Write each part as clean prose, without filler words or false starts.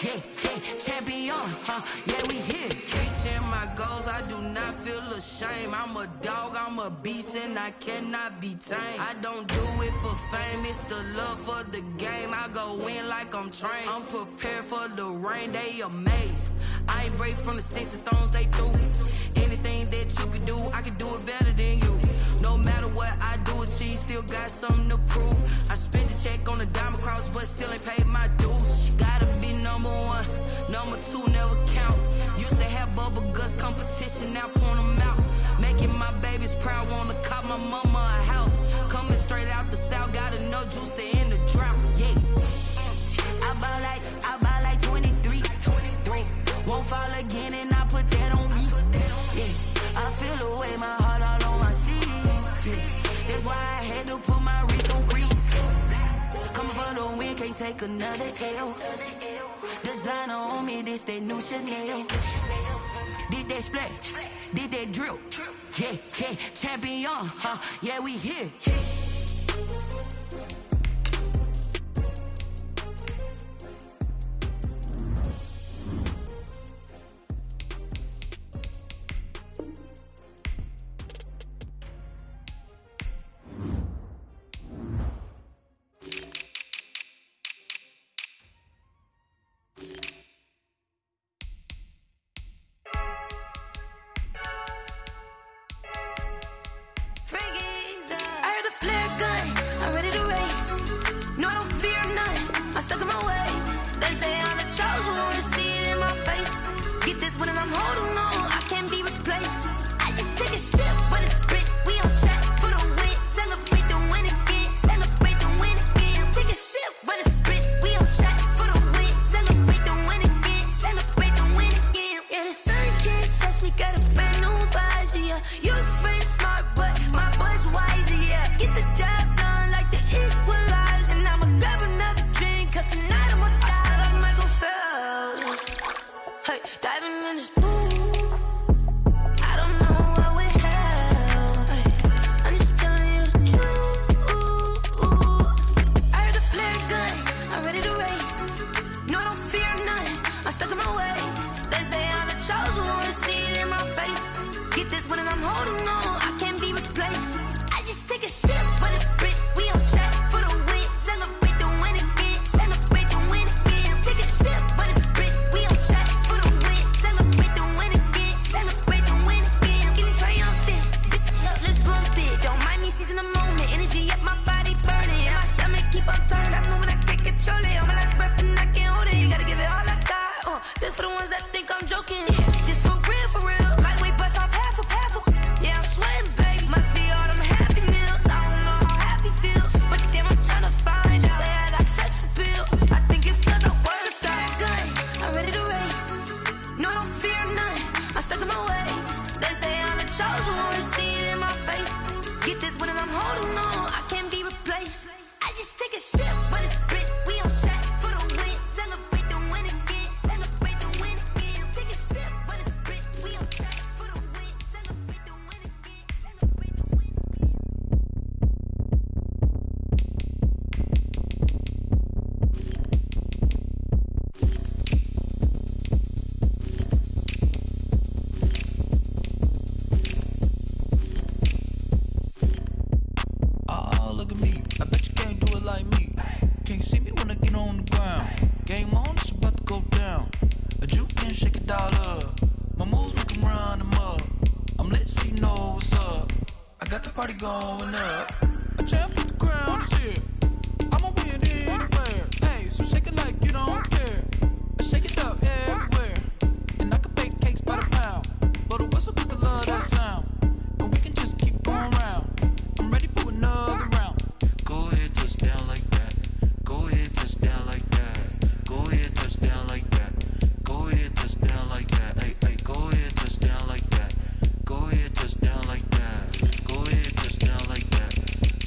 yeah, yeah, champion, yeah, we here. Reaching my goals, I do not feel ashamed. I'm a dog, I'm a beast, and I cannot be tamed. I don't do it for fame, it's the love for the game. I go in like I'm trained. I'm prepared for the rain, they amazed. I ain't break from the sticks and stones they threw. Anything that you can do, I can do it better than you. No matter what I do achieve, still got something to prove. I spent the check on the diamond cross, but still ain't paid my dues. Gotta be number one, number two never count. Used to have bubble guts competition, now point them out. Making my babies proud, wanna cop my mama a house. Coming straight out the south, got enough juice to end the drought. Yeah, I buy like 23. Won't fall again, and I put that on me. Yeah, I feel the way, my heart all on my sleeve. Yeah, that's why I had to put my wrist on freeze. Coming for the win, can't take another L. Designer on me, this that new Chanel. This that splash, this that drill. Yeah, yeah, champion, yeah, we here.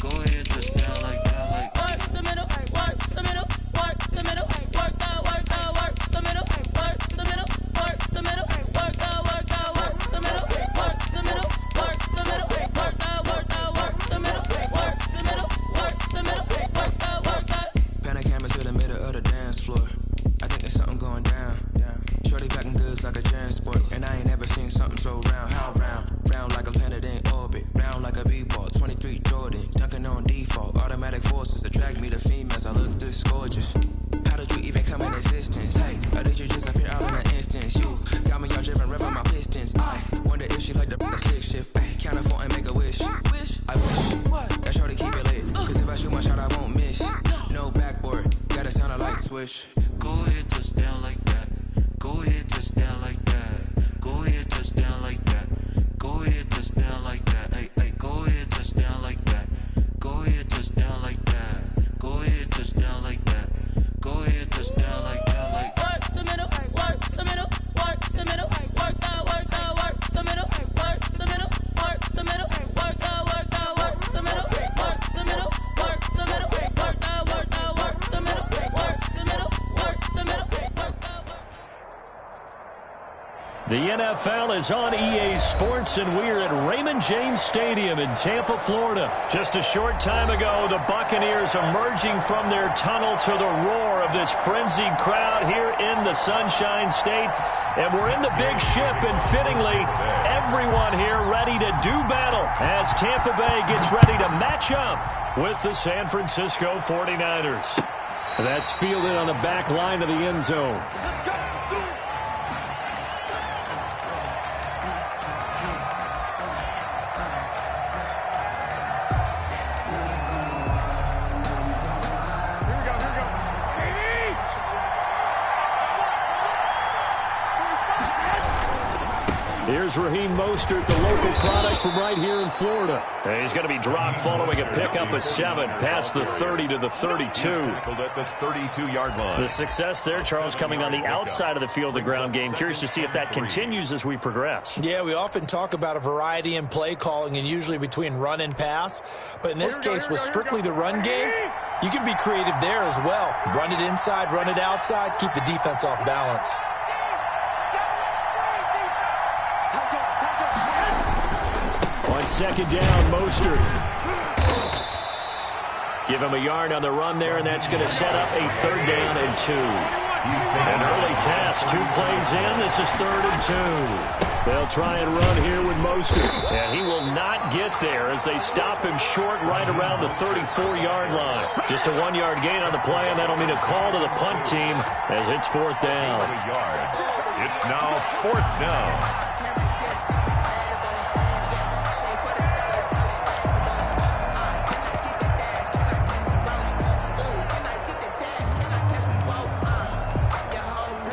Go ahead, touch down like that. like a transport. And I ain't never seen something so round. How round? Round like a planet in orbit. Round like a b-ball. 23 Jordan. Dunking on default. Automatic forces attract me to females. I look this gorgeous. How did you even come in existence? Hey, or did you just appear out in an instance? You got me all driven, revving my pistons. I wonder if she like the stick shift. Hey, count it 4 and make a wish. I wish that shorty keep it lit. Cause if I shoot my shot, I won't miss. No backboard, gotta sound a light switch. Go ahead, touch down like that. Go ahead, touch down like that. Go ahead, touch down like that. Go ahead, touch down like that. Hey, hey, go ahead, touch down like that. Go ahead, touch down like that. Go ahead, touch down like that. Go ahead, touch down like that. Like work the middle, work the middle, work the middle, work that, work the middle, work the middle, work the middle, work that, work the middle, work the middle, work the middle, work that, work the middle, work the middle, work the middle, work that. The NFL is on EA Sports, and we're at Raymond James Stadium in Tampa, Florida. Just a short time ago, the Buccaneers emerging from their tunnel to the roar of this frenzied crowd here in the Sunshine State. And we're in the big ship, and fittingly, everyone here ready to do battle as Tampa Bay gets ready to match up with the San Francisco 49ers. That's fielded on the back line of the end zone. Here's Raheem Mostert, the local product from right here in Florida. And he's going to be dropped following a pickup of 7 past the 30 to the 32. Tackled at the 32-yard line. The success there, Charles, coming on the outside of the field, the ground game. Curious to see if that continues as we progress. Yeah, we often talk about a variety in play calling and usually between run and pass. But in this case, with strictly the run game, you can be creative there as well. Run it inside, run it outside, keep the defense off balance. On second down, Mostert. Give him a yard on the run there, and that's going to set up a 3rd down and 2. An early task, 2 plays in. This is 3rd and 2. They'll try and run here with Mostert, and he will not get there as they stop him short right around the 34-yard line. Just a 1-yard gain on the play, and that'll mean a call to the punt team as it's 4th down. It's now 4th down.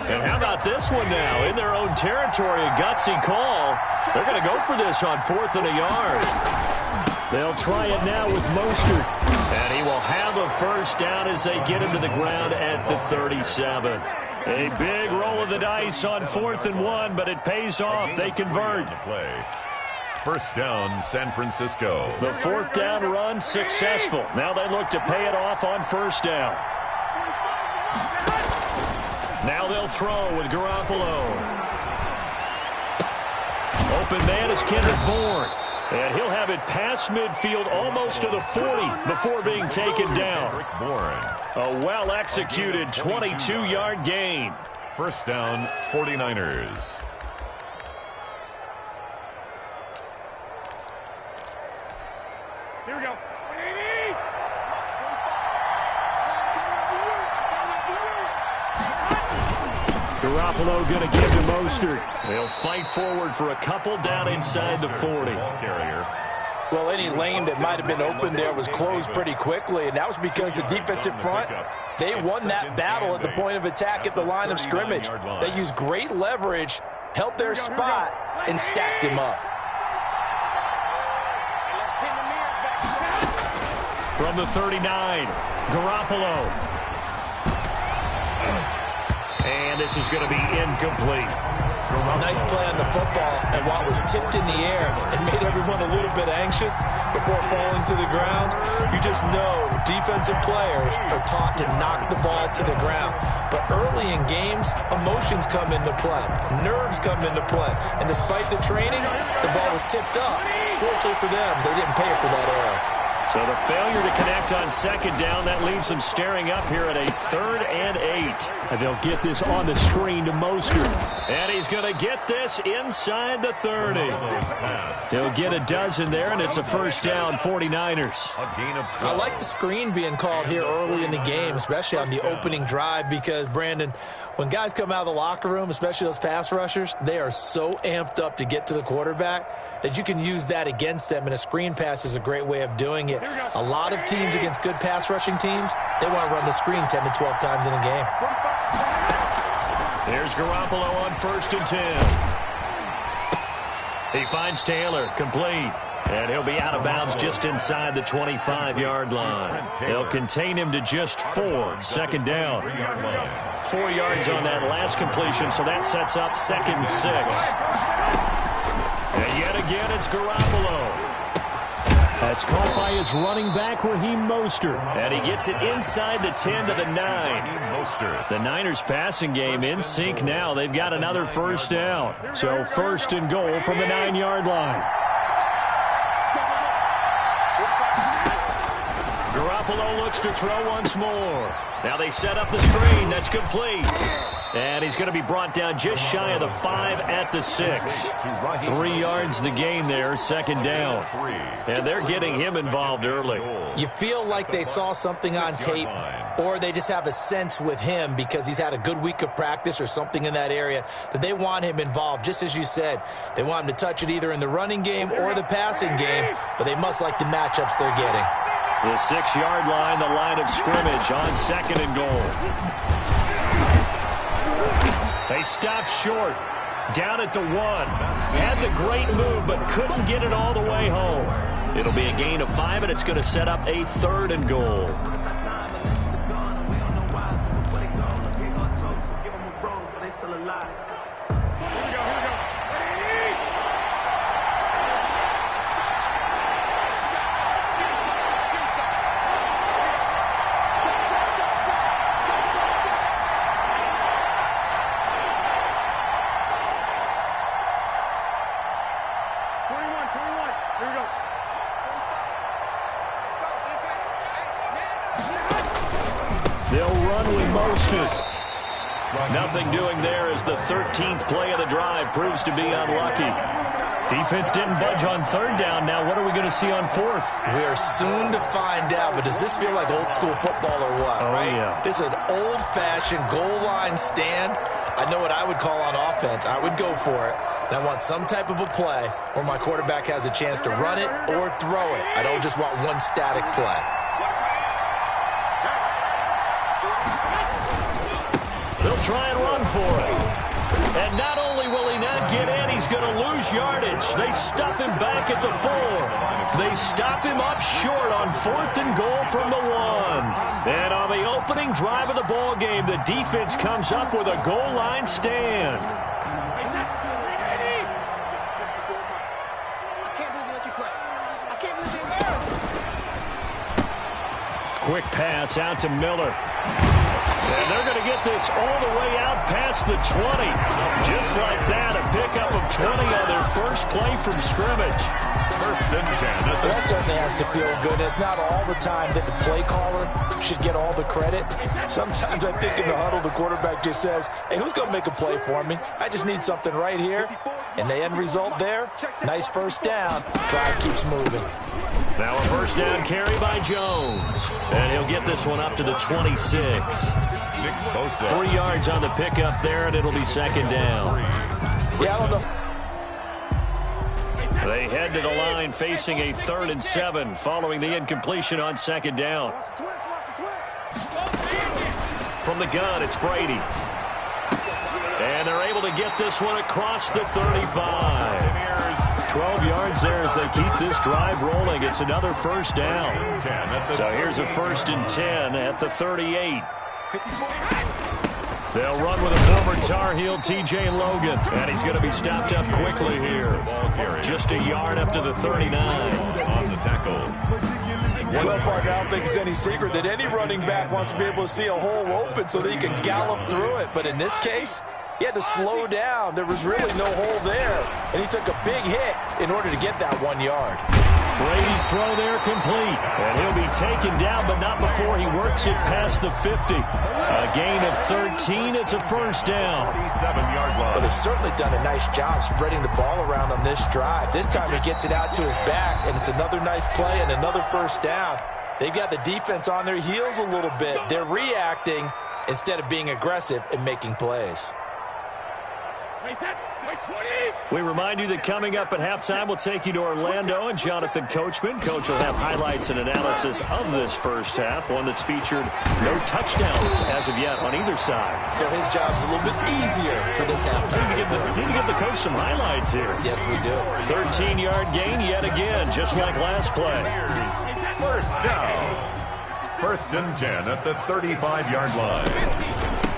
And how about this one now? In their own territory, a gutsy call. They're going to go for this on 4th and a yard. They'll try it now with Mostert. And he will have a 1st down as they get him to the ground at the 37. A big roll of the dice on 4th and 1, but it pays off. They convert. 1st down, San Francisco. The 4th down run successful. Now they look to pay it off on 1st down. Now they'll throw with Garoppolo. Open man is Kendrick Bourne. And he'll have it past midfield almost to the 40 before being taken down. A well-executed 22-yard gain. 1st down, 49ers. Here we go. Garoppolo going to give to Mostert. They'll fight forward for a couple down inside the 40. Well, any lane that might have been open there was closed pretty quickly, and that was because the defensive front, they won that battle at the point of attack at the line of scrimmage. They used great leverage, held their spot, and stacked him up. From the 39, Garoppolo. And this is going to be incomplete. Nice play on the football, and while it was tipped in the air, it made everyone a little bit anxious before falling to the ground. You just know defensive players are taught to knock the ball to the ground. But early in games, emotions come into play. Nerves come into play. And despite the training, the ball was tipped up. Fortunately for them, they didn't pay for that error. So the failure to connect on second down, that leaves them staring up here at a 3rd and 8. And they'll get this on the screen to Mostert. And he's going to get this inside the 30. He'll get a dozen there, and it's a first down, 49ers. I like the screen being called here early in the game, especially on the opening drive, because, Brandon, when guys come out of the locker room, especially those pass rushers, they are so amped up to get to the quarterback that you can use that against them, and a screen pass is a great way of doing it. A lot of teams against good pass rushing teams, they want to run the screen 10 to 12 times in a game. Here's Garoppolo on 1st and 10. He finds Taylor, complete. And he'll be out of bounds just inside the 25-yard line. They'll contain him to just 4, 2nd down. 4 yards on that last completion, so that sets up 2nd and 6. And yet again, it's Garoppolo. That's caught by his running back, Raheem Mostert. And he gets it inside the 10 to the 9. The Niners passing game in sync now. They've got another first down. So 1st and goal from the 9-yard line. Garoppolo looks to throw once more. Now they set up the screen. That's complete. And he's going to be brought down just shy of the 5 at the 6. 3 yards the gain there, 2nd down. And they're getting him involved early. You feel like they saw something on tape, or they just have a sense with him because he's had a good week of practice or something in that area that they want him involved. Just as you said, they want him to touch it either in the running game or the passing game, but they must like the matchups they're getting. The 6-yard line, the line of scrimmage on 2nd and goal. They stopped short, down at the 1. Had the great move, but couldn't get it all the way home. It'll be a gain of 5, and it's going to set up a 3rd and goal. They'll run with Mostert. Nothing doing there as the 13th play of the drive proves to be unlucky. Defense didn't budge on 3rd down. Now what are we going to see on 4th? We are soon to find out, but does this feel like old school football or what, right? Yeah. This is an old-fashioned goal line stand. I know what I would call on offense. I would go for it. And I want some type of a play where my quarterback has a chance to run it or throw it. I don't just want one static play. They'll try and run for it. And not only will he not get in, he's going to lose yardage. They stuff him back at the 4. They stop him up short on 4th and goal from the 1. And on the opening drive of the ball game, the defense comes up with a goal line stand. Quick pass out to Miller. And they're going to get this all the way out past the 20. Just like that, a pickup of 20 on their first play from scrimmage. 1st and 10. Well, that certainly has to feel good. It's not all the time that the play caller should get all the credit. Sometimes I think in the huddle, the quarterback just says, hey, who's going to make a play for me? I just need something right here. And the end result there, nice first down. Drive keeps moving. Now a first down carry by Jones. And he'll get this one up to the 26. 3 yards on the pickup there, and it'll be 2nd down. Yeah, I don't know. They head to the line facing a 3rd and 7 following the incompletion on 2nd down. From the gun, it's Brady. And they're able to get this one across the 35. 12 yards there as they keep this drive rolling. It's another first down. So here's a 1st and 10 at the 38. They'll run with a former Tar Heel, T.J. Logan. And he's going to be stopped up quickly here. Just a yard up to the 39. On the tackle. Well, partner, I don't think it's any secret that any running back wants to be able to see a hole open so that he can gallop through it. But in this case, he had to slow down. There was really no hole there. And he took a big hit in order to get that 1 yard. Brady's throw there complete. And he'll be taken down, but not before he works it past the 50. A gain of 13. It's a first down. 47-yard line. Well, they've certainly done a nice job spreading the ball around on this drive. This time he gets it out to his back, and it's another nice play and another first down. They've got the defense on their heels a little bit. They're reacting instead of being aggressive and making plays. We remind you that coming up at halftime, we'll take you to Orlando and Jonathan Coachman. Coach will have highlights and analysis of this first half, one that's featured no touchdowns as of yet on either side. So his job's a little bit easier for this halftime. We need to give the coach some highlights here. Yes, we do. 13-yard gain yet again, just like last play. First down. First and 10 at the 35-yard line.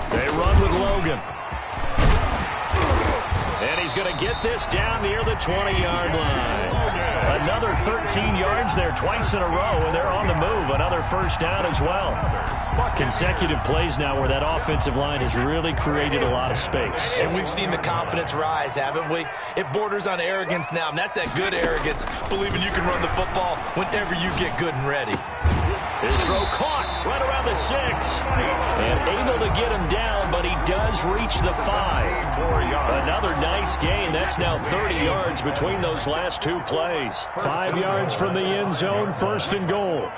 They run with Logan. And he's going to get this down near the 20-yard line. Another 13 yards there twice in a row, and they're on the move. Another first down as well. Consecutive plays now where that offensive line has really created a lot of space. And we've seen the confidence rise, haven't we? It borders on arrogance now, and that's that good arrogance, believing you can run the football whenever you get good and ready. His throw caught right around the 6. And able to get him down, but he does reach the 5. Another nice gain. That's now 30 yards between those last two plays. 5 yards from the end zone, first and goal.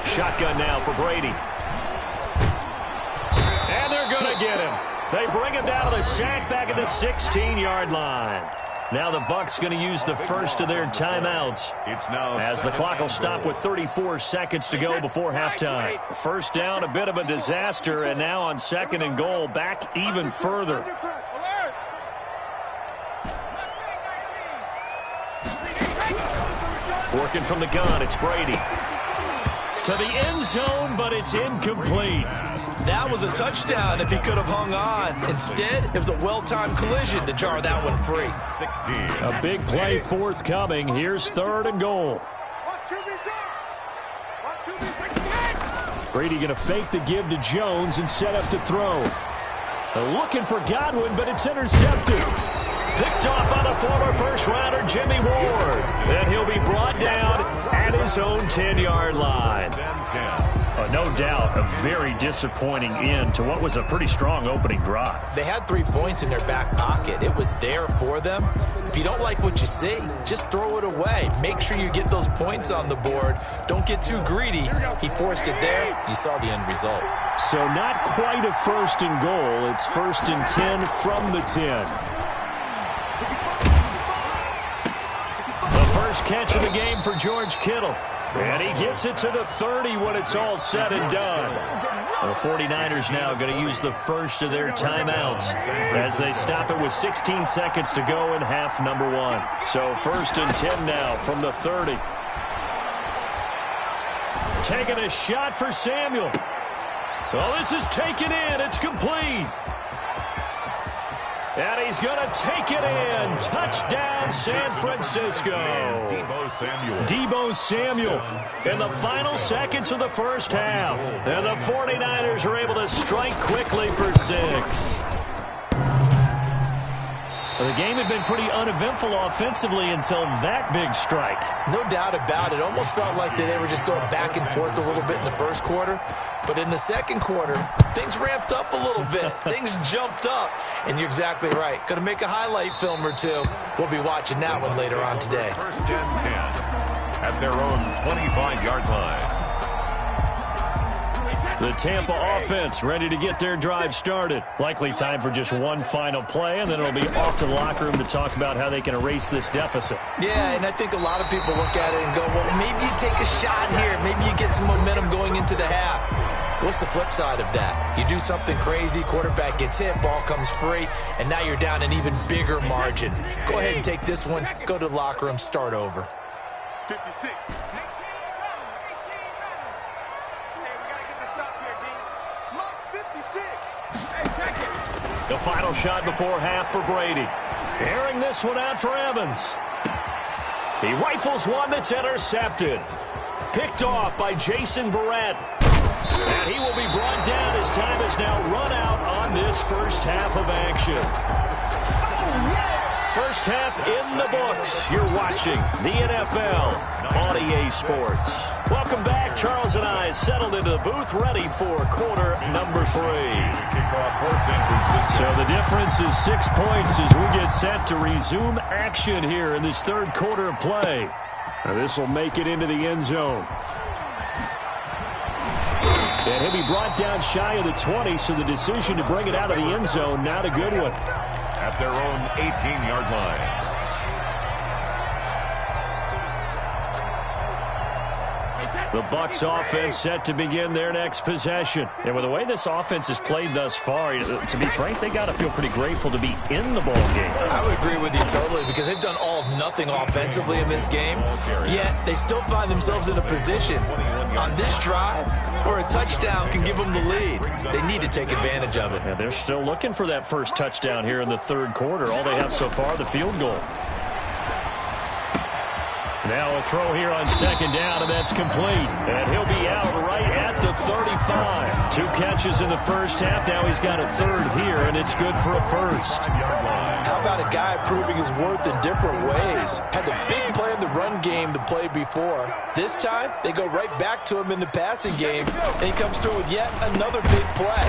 Shotgun now for Brady. And they're going to get him. They bring him down to the sack back at the 16-yard line. Now the Bucs going to use the first of their timeouts as the clock will stop with 34 seconds to go before halftime. First down, a bit of a disaster, and now on second and goal, back even further. Working from the gun, it's Brady. To the end zone, but it's incomplete. That was a touchdown if he could have hung on. Instead, it was a well-timed collision to jar that one free. 16. A big play forthcoming. Here's third and goal. Brady going to fake the give to Jones and set up to throw. They're looking for Godwin, but it's intercepted. Picked off by the former first-rounder Jimmy Ward. And he'll be brought down at his own 10-yard line. No doubt a very disappointing end to what was a pretty strong opening drive. They had 3 points in their back pocket. It was there for them. If you don't like what you see, just throw it away. Make sure you get those points on the board. Don't get too greedy. He forced it there. You saw the end result. So not quite a first and goal. It's first and 10 from the 10. The first catch of the game for George Kittle. And he gets it to the 30 when it's all said and done. The 49ers now going to use the first of their timeouts as they stop it with 16 seconds to go in half number 1. So first and 10 now from the 30. Taking a shot for Samuel. Well, this is taken in. It's complete. And he's going to take it in. Touchdown, San Francisco. Deebo Samuel in the final seconds of the first half. And the 49ers are able to strike quickly for 6. Well, the game had been pretty uneventful offensively until that big strike. No doubt about it. Almost felt like they were just going back and forth a little bit in the first quarter. But in the second quarter, things ramped up a little bit. Things jumped up. And you're exactly right. Going to make a highlight film or two. We'll be watching that one later on today. First and 10 at their own 25-yard line. The Tampa offense ready to get their drive started. Likely time for just one final play, and then it'll be off to the locker room to talk about how they can erase this deficit. Yeah, and I think a lot of people look at it and go, well, maybe you take a shot here. Maybe you get some momentum going into the half. What's the flip side of that? You do something crazy, quarterback gets hit, ball comes free, and now you're down an even bigger margin. Go ahead and take this one, go to the locker room, start over. 56. The final shot before half for Brady. Airing this one out for Evans. He rifles one that's intercepted. Picked off by Jason Verrett. And he will be brought down. His time is now run out on this first half of action. First half in the books. You're watching the NFL on EA Sports. Welcome back. Charles and I settled into the booth, ready for quarter number 3. So the difference is 6 points as we get set to resume action here in this third quarter of play. Now this will make it into the end zone. And he'll be brought down shy of the 20, so the decision to bring it out of the end zone, not a good one. At their own 18-yard line. The Bucs offense set to begin their next possession. And with the way this offense has played thus far, to be frank, they got to feel pretty grateful to be in the ball game. I would agree with you totally because they've done all of nothing offensively in this game, yet they still find themselves in a position on this drive where a touchdown can give them the lead. They need to take advantage of it. Yeah, they're still looking for that first touchdown here in the third quarter. All they have so far, the field goal. Now a throw here on second down, and that's complete. And he'll be out right at the 35. 2 catches in the first half. Now he's got a third here, and it's good for a first. How about a guy proving his worth in different ways? Had a big play in the run game to play before. This time, they go right back to him in the passing game, and he comes through with yet another big play.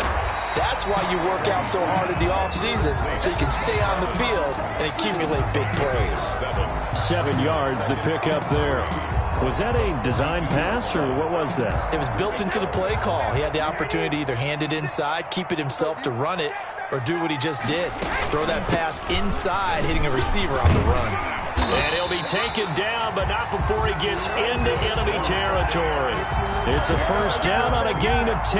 That's why you work out so hard in the offseason, so you can stay on the field and accumulate big plays. 7 yards, the pickup there. Was that a design pass, or what was that? It was built into the play call. He had the opportunity to either hand it inside, keep it himself to run it, or do what he just did. Throw that pass inside, hitting a receiver on the run. And he'll be taken down, but not before he gets into enemy territory. It's a first down on a gain of 10.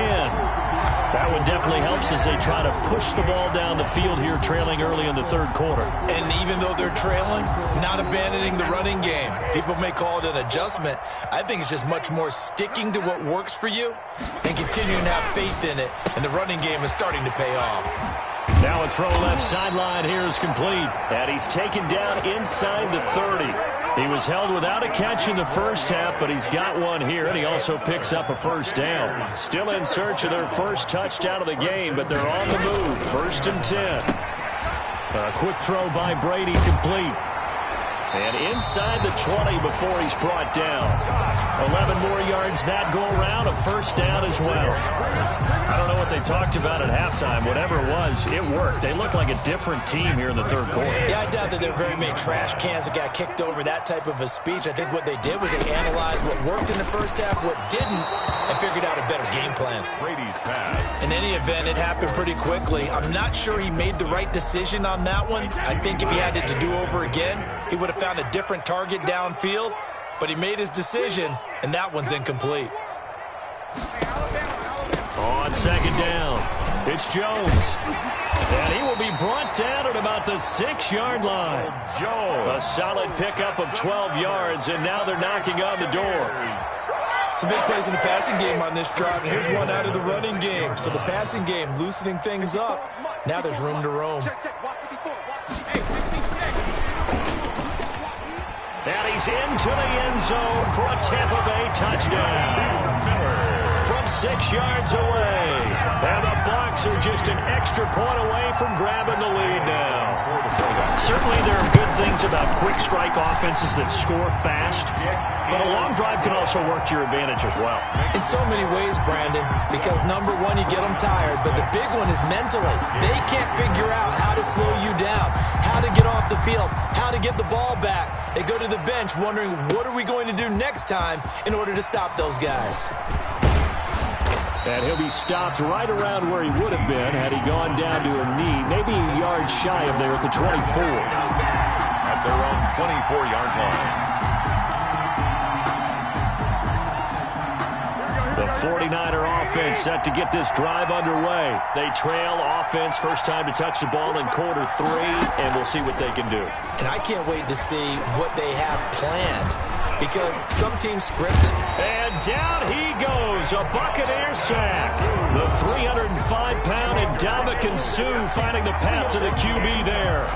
That one definitely helps as they try to push the ball down the field here, trailing early in the third quarter. And even though they're trailing, not abandoning the running game. People may call it an adjustment. I think it's just much more sticking to what works for you and continuing to have faith in it. And the running game is starting to pay off. Now a throw left sideline here is complete. And he's taken down inside the 30. He was held without a catch in the first half, but he's got one here, and he also picks up a first down. Still in search of their first touchdown of the game, but they're on the move. 1st and 10. A quick throw by Brady, complete. And inside the 20 before he's brought down. 11 more yards that go around, a first down as well. I don't know what they talked about at halftime. Whatever it was, it worked. They look like a different team here in the third quarter. Yeah, I doubt that there were very many trash cans that got kicked over, that type of a speech. I think what they did was they analyzed what worked in the first half, what didn't, and figured out a better game plan. Brady's pass. In any event, it happened pretty quickly. I'm not sure he made the right decision on that one. I think if he had it to do over again, he would have found a different target downfield, but he made his decision, and that one's incomplete. On second down, it's Jones. And he will be brought down at about the 6-yard line. A solid pickup of 12 yards, and now they're knocking on the door. Some big plays in the passing game on this drive, and here's one out of the running game. So the passing game loosening things up. Now there's room to roam. And he's into the end zone for a Tampa Bay touchdown. From 6 yards away. And the Bucs are just an extra point away from grabbing the lead now. Certainly there are good things about quick strike offenses that score fast, but a long drive can also work to your advantage as well. In so many ways, Brandon, because number one, you get them tired, but the big one is mentally. They can't figure out how to slow you down, how to get off the field, how to get the ball back. They go to the bench wondering, what are we going to do next time in order to stop those guys? And he'll be stopped right around where he would have been had he gone down to a knee, maybe a yard shy of there at the 24. At their own 24-yard line. The 49er offense set to get this drive underway. They trail offense, first time to touch the ball in quarter 3, and we'll see what they can do. And I can't wait to see what they have planned. because some teams script. And down he goes, a Buccaneer sack. The 305-pound Ndamukong Suh finding the path to the QB there.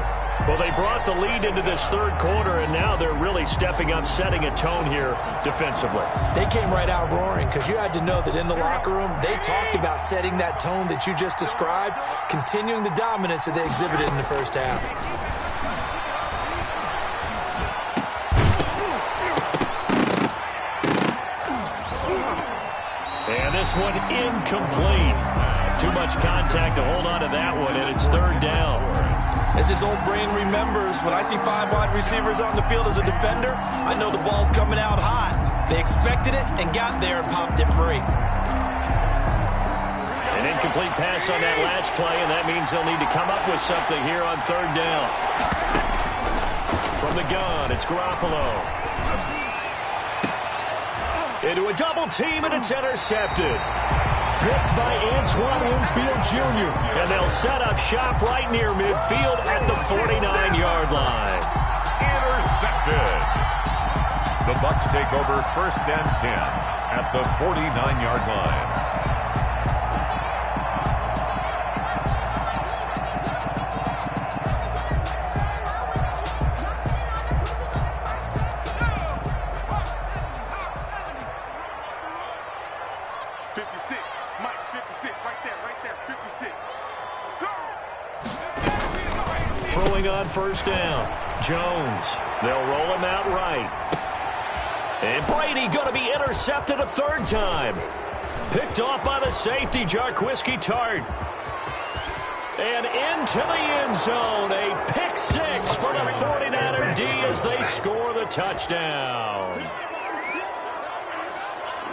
Well, they brought the lead into this third quarter, and now they're really stepping up, setting a tone here defensively. They came right out roaring because you had to know that in the locker room, they talked about setting that tone that you just described, continuing the dominance that they exhibited in the first half. And this one incomplete. Too much contact to hold on to that one, and it's third down. As his old brain remembers, when I see 5 wide receivers on the field as a defender, I know the ball's coming out hot. They expected it and got there and popped it free. An incomplete pass on that last play, and that means they'll need to come up with something here on third down. From the gun, it's Garoppolo. Into a double team, and it's intercepted. Picked by Antoine Winfield Jr. And they'll set up shop right near midfield at the 49-yard line. Intercepted. The Bucs take over 1st and 10 at the 49-yard line. Throwing on first down. Jones. They'll roll him out right. And Brady going to be intercepted a third time. Picked off by the safety, Jarquiski Tart. And into the end zone. A pick six for the 49er D as they score the touchdown.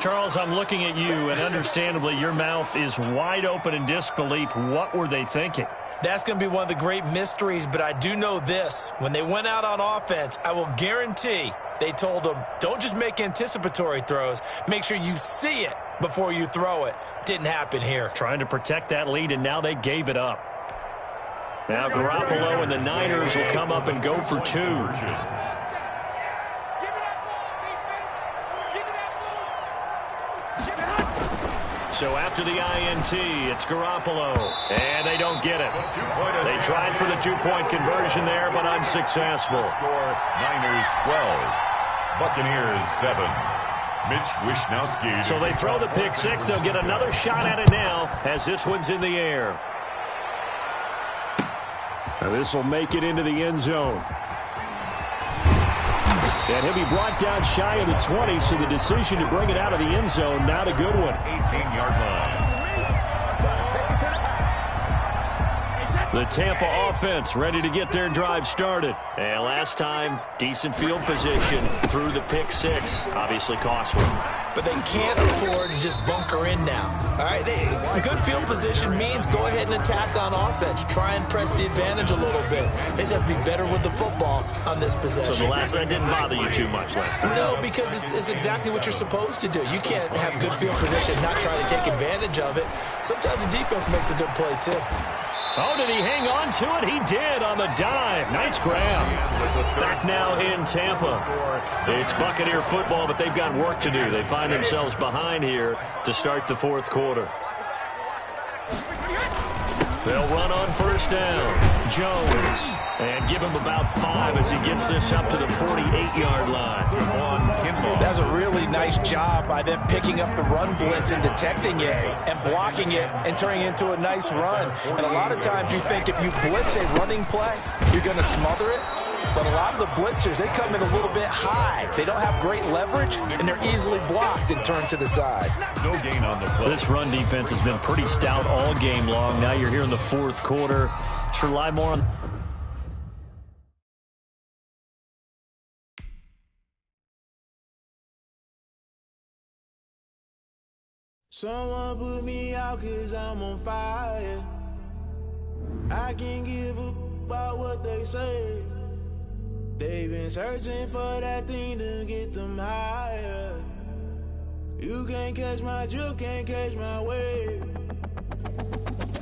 Charles, I'm looking at you, and understandably, your mouth is wide open in disbelief. What were they thinking? That's going to be one of the great mysteries, but I do know this. When they went out on offense, I will guarantee they told them, don't just make anticipatory throws. Make sure you see it before you throw it. Didn't happen here. Trying to protect that lead, and now they gave it up. Now Garoppolo and the Niners will come up and go for two. So after the INT, it's Garoppolo, and they don't get it. They tried for the two-point conversion there, but unsuccessful. Score, Niners 12, Buccaneers 7. Mitch Wishnowsky. So they throw the pick six. They'll get another shot at it now as this one's in the air. Now this will make it into the end zone. And he'll be brought down shy of the 20, so the decision to bring it out of the end zone, not a good one. 18-yard line. The Tampa offense ready to get their drive started. And last time, decent field position through the pick six. Obviously costly. But they can't afford to just bunker in now. All right, good field position means go ahead and attack on offense. Try and press the advantage a little bit. They just have to be better with the football on this possession. So the last one didn't bother you too much last time? No, because it's exactly what you're supposed to do. You can't have good field position and not try to take advantage of it. Sometimes the defense makes a good play, too. Oh, did he hang on to it? He did on the dive. Nice grab. Back now in Tampa. It's Buccaneer football, but they've got work to do. They find themselves behind here to start the fourth quarter. They'll run on first down. Jones. And give him about 5 as he gets this up to the 48-yard line. That's a really nice job by them picking up the run blitz and detecting it and blocking it and turning it into a nice run. And a lot of times you think if you blitz a running play, you're going to smother it. But a lot of the blitzers, they come in a little bit high. They don't have great leverage, and they're easily blocked and turned to the side. No gain on the play. This run defense has been pretty stout all game long. Now you're here in the fourth quarter. Let's rely more on... Someone put me out 'cause I'm on fire. I can't give a about what they say. They've been searching for that thing to get them higher. You can't catch my drift, can't catch my wave.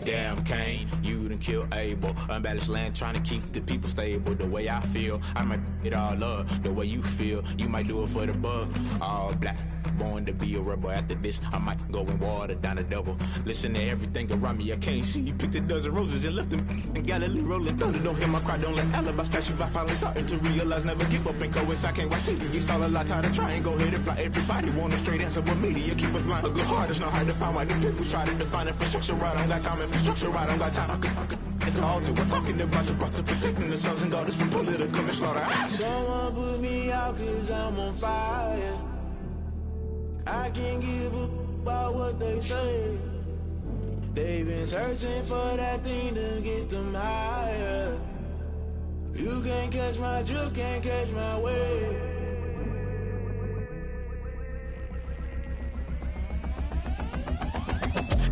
Damn, Kane, you shoot and kill Abel. Unbalanced land trying to keep the people stable. The way I feel, I might it all up. The way you feel, you might do it for the bug. All black, born to be a rebel. After this, I might go and water down the devil. Listen to everything around me, I can't see. Picked a dozen roses and left them in Galilee rolling thunder. Don't hear my cry, don't let alibis pass you. I finally starting to realize, never give up and coincide. Can't watch TV, it's all a lot. Time to try and go ahead and fly. Everybody want a straight answer, but media keep us blind. A good heart is not hard to find. Why the people try to define infrastructure right? I don't got time. Infrastructure right, I don't got time. I could it's all to we're talking about to protecting the sons and daughters from political and slaughter. Someone put me out 'cause I'm on fire. I can't give a about what they say. They've been searching for that thing to get them higher. You can't catch my drift, can't catch my wave.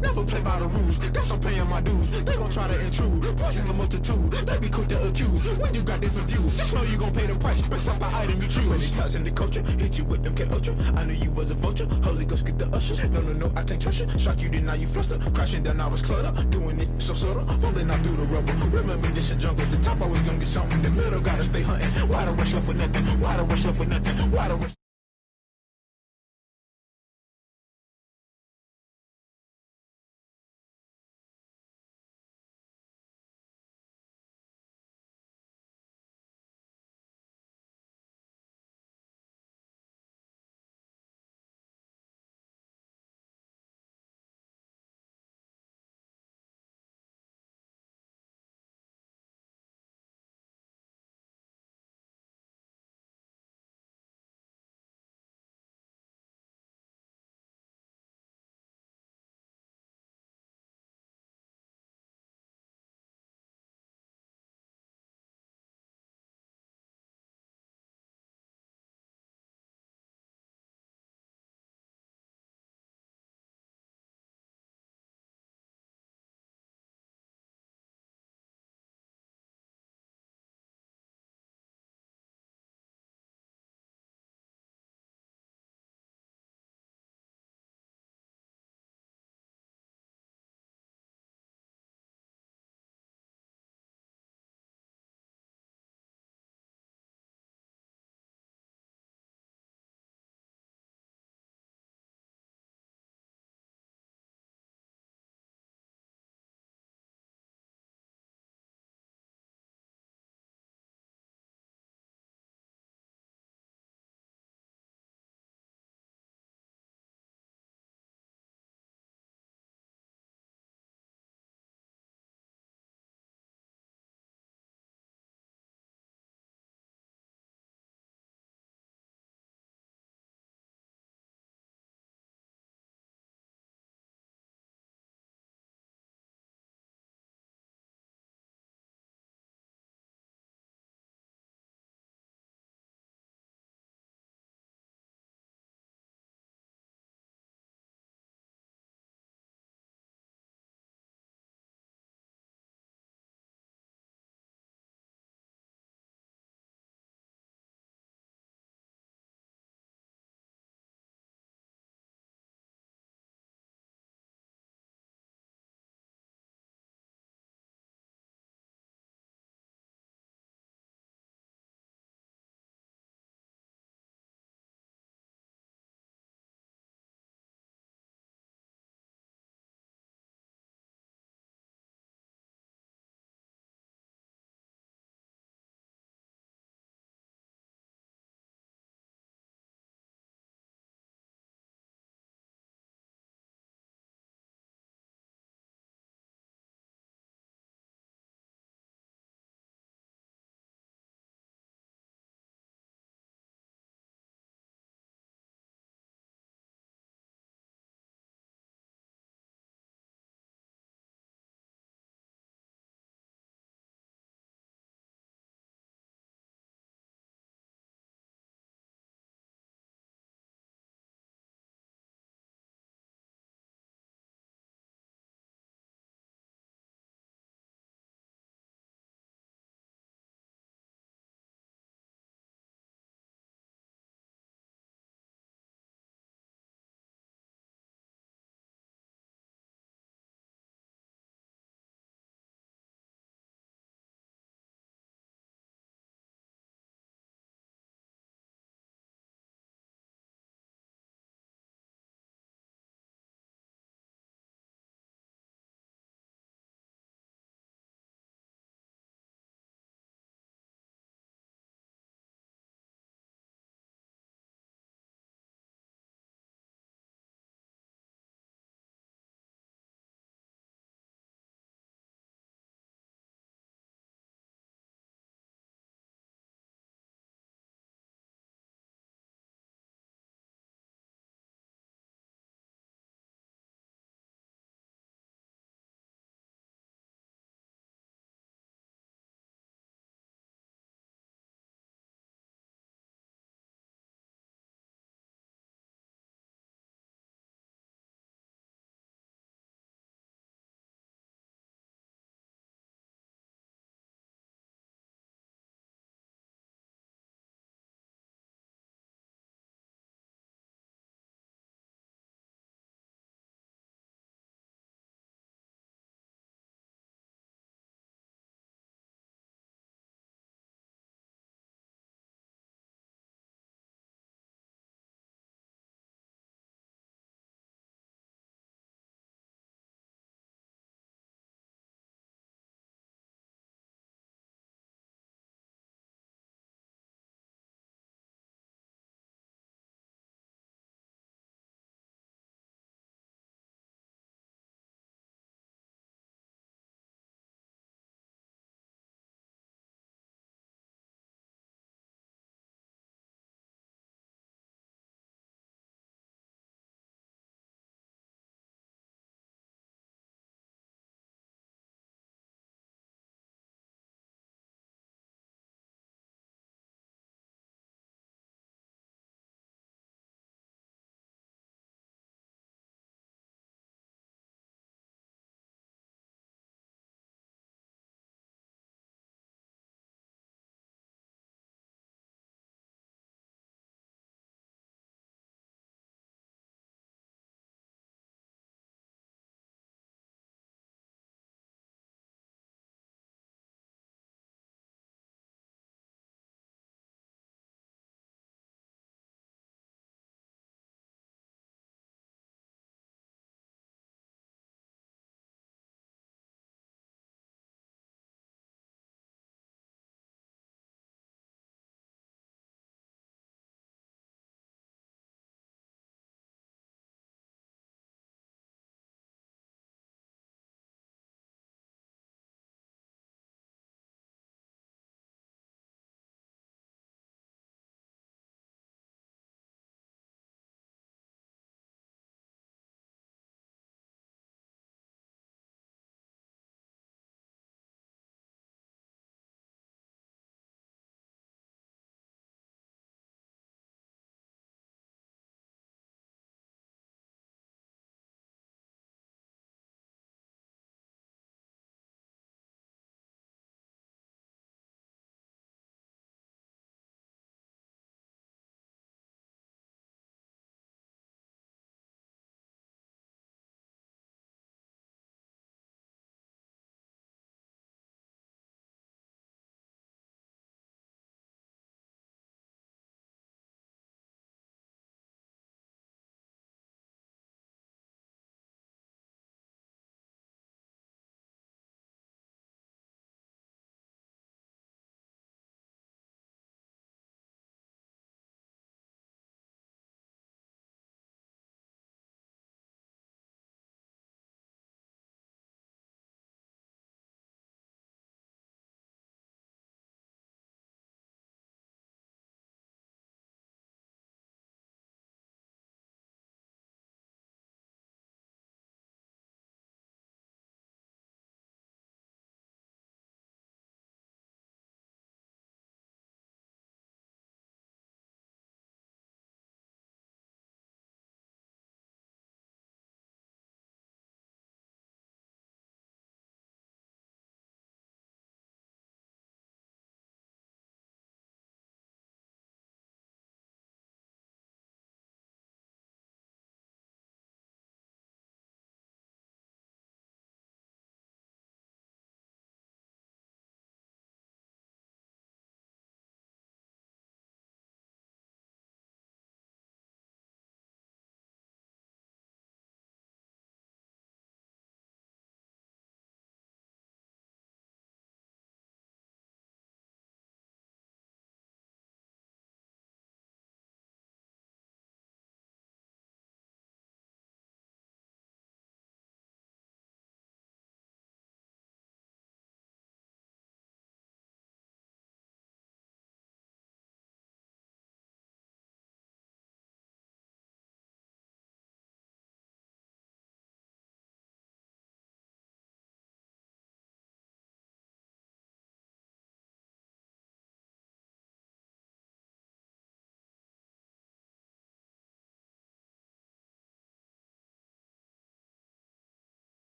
Never play by the rules, guess I'm paying my dues. They gon' try to intrude, poison the multitude. They be quick to accuse, when you got different views. Just know you gon' pay the price, based off the item you choose. When it ties in the culture, hit you with MK Ultra. I knew you was a vulture, Holy Ghost get the ushers. No, I can't trust you. Shock you, then now you fluster. Crashing down, I was cluttered. Doing this so subtle, fumbling out through the rubble. Remember this a jungle, the top always gonna get something. In the middle, gotta stay hunting. Why the rush left for nothing? Why the rush left for nothing? Why the rush?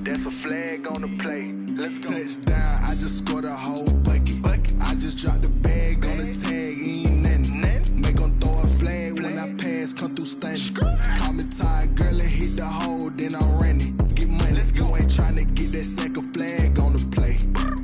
That's a flag on the play. Let's go. Touchdown, I just scored a whole bucket. I just dropped the bag on the tag, ain't nothing. Make them throw a flag when I pass, come through stunning. Call me tired, girl, and hit the hole, then I'm running. Get money, you ain't trying to get that second flag on the play.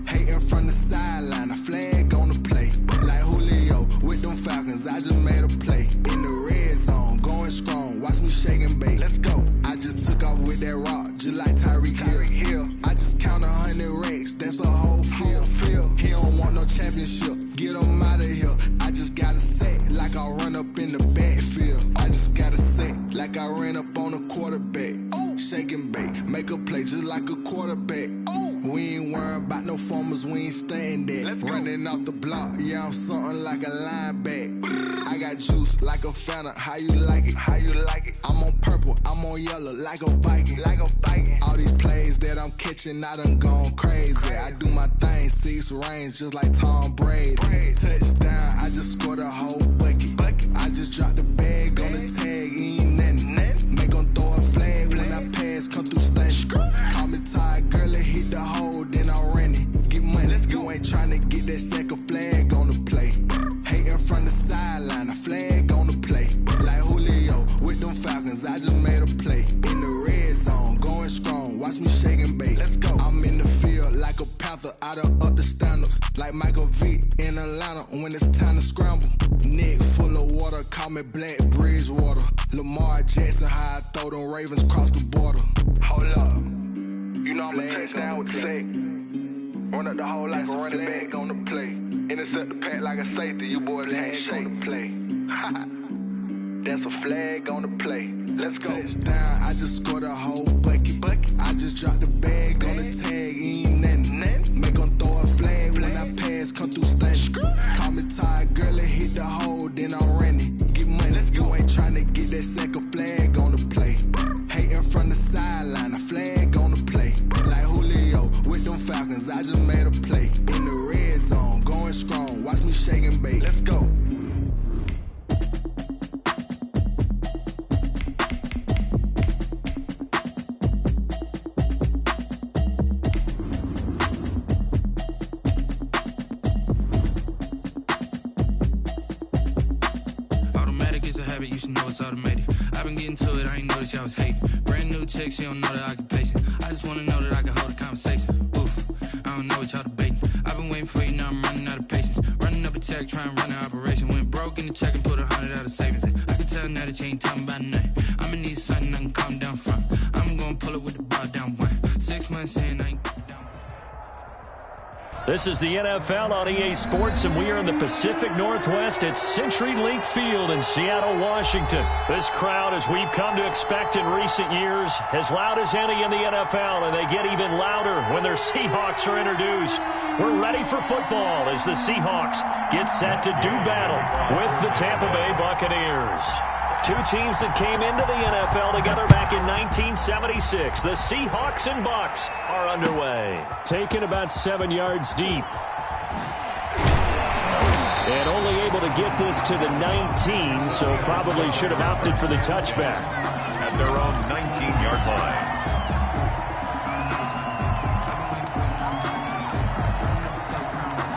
Hating from the sideline, a flag on the play. Like Julio with them Falcons, I just made a play. In the red zone, going strong, watch me shake and bake. Let's go. I just took off with that rock, just like Tyreek Hill. I just count 100 racks, that's a whole field. He don't want no championship, get him out of here. I just gotta set like I run up in the backfield. I just gotta set like I ran up on a quarterback. Shake and bake, make a play just like a quarterback. We ain't worrying about no formers, we ain't staying there. Running off the block, yeah, I'm something like a linebacker. I got juice like a Fanta, how you like it? How you like it? I'm on purple, I'm on yellow like a Viking. Like a Viking. All these plays that I'm catching, I done gone crazy. I do my thing, 6 range just like Tom Brady. Touchdown, I just scored a whole bucket. I just dropped the bag on the tag, ain't nothing. Make them throw a flag when I pass, come through stunning. Call me tired, girl, and hit the hole, then I'm running. Get money, you ain't trying to get that second flag on the play. Hating from the sideline, a flag on the play. Like Julio with them Falcons, I just made a play. In the red zone, going strong, watch me shake and bake. Let's go. I'm in the field like a panther, I done up the standards. Like Michael Vick in Atlanta when it's time to scramble. Neck full of water, call me Black Bridgewater. Lamar Jackson, how I throw them Ravens cross the border. Hold up, you know I'm a touchdown with the sack. Run up the hole like a running back on the play. Intercept the pack like a safety, you boys ain't shake the play. That's a flag on the play. Let's go. Touchdown, I just scored a whole bucket. I just dropped the bag on the tag, ain't nothing. Make them throw a flag when I pass, come through stunning. Call me tired, girl, and hit the hole, then I'm running. Get money, you ain't trying to get that second flag on the play. Hating from the sideline, a flag on the play. Like Julio with them Falcons, I just made a play. In the red zone, going strong, watch me shake and bake. Let's go. Y'all was hating. Brand new chick, she don't know the occupation. I just wanna know that I can hold a conversation. Oof, I don't know what y'all debating. I've been waiting for you, now I'm running out of patience. Running up a check, trying to run an operation. Went broke in the check and put 100 out of savings in. I can tell now that you ain't talking about nothing. I'ma need something I can calm down from. I'm gonna pull it with the bar down one. 6 months in, I ain't down. This is the NFL on EA Sports, and we are in the Pacific Northwest at CenturyLink Field in Seattle, Washington. This crowd, as we've come to expect in recent years, as loud as any in the NFL, and they get even louder when their Seahawks are introduced. We're ready for football as the Seahawks get set to do battle with the Tampa Bay Buccaneers. Two teams that came into the NFL together back in 1976. The Seahawks and Bucs are underway. Taken about 7 yards deep. And only able to get this to the 19, so probably should have opted for the touchback. At their own 19-yard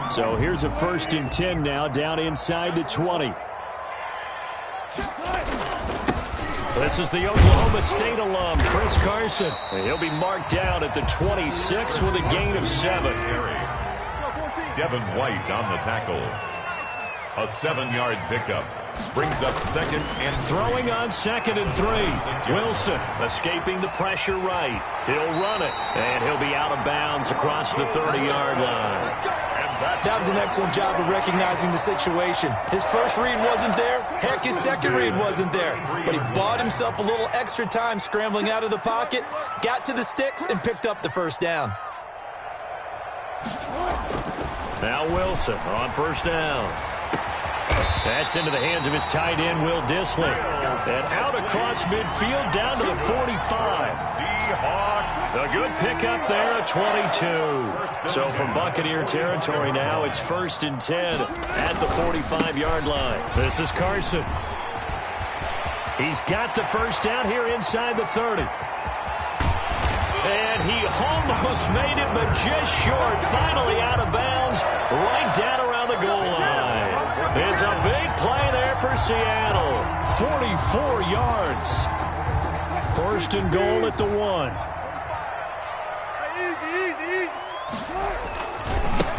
line. So here's a 1st and 10 now, down inside the 20. This is the Oklahoma State alum, Chris Carson. He'll be marked down at the 26 with a gain of 7. Devin White on the tackle. A 7-yard pickup. Brings up 2nd and 3. Throwing on 2nd and 3. Wilson escaping the pressure right. He'll run it, and he'll be out of bounds across the 30-yard line. That was an excellent job of recognizing the situation. His first read wasn't there. Heck, his second read wasn't there. But he bought himself a little extra time scrambling out of the pocket, got to the sticks, and picked up the first down. Now Wilson on 1st down. That's into the hands of his tight end, Will Dissly. And out across midfield down to the 45. A good pickup there at 22. So from Buccaneer territory now, it's 1st and 10 at the 45-yard line. This is Carson. He's got the first down here inside the 30. And he almost made it, but just short. Finally out of bounds, right down around the goal line. It's a big play there for Seattle. 44 yards. First and goal at the 1.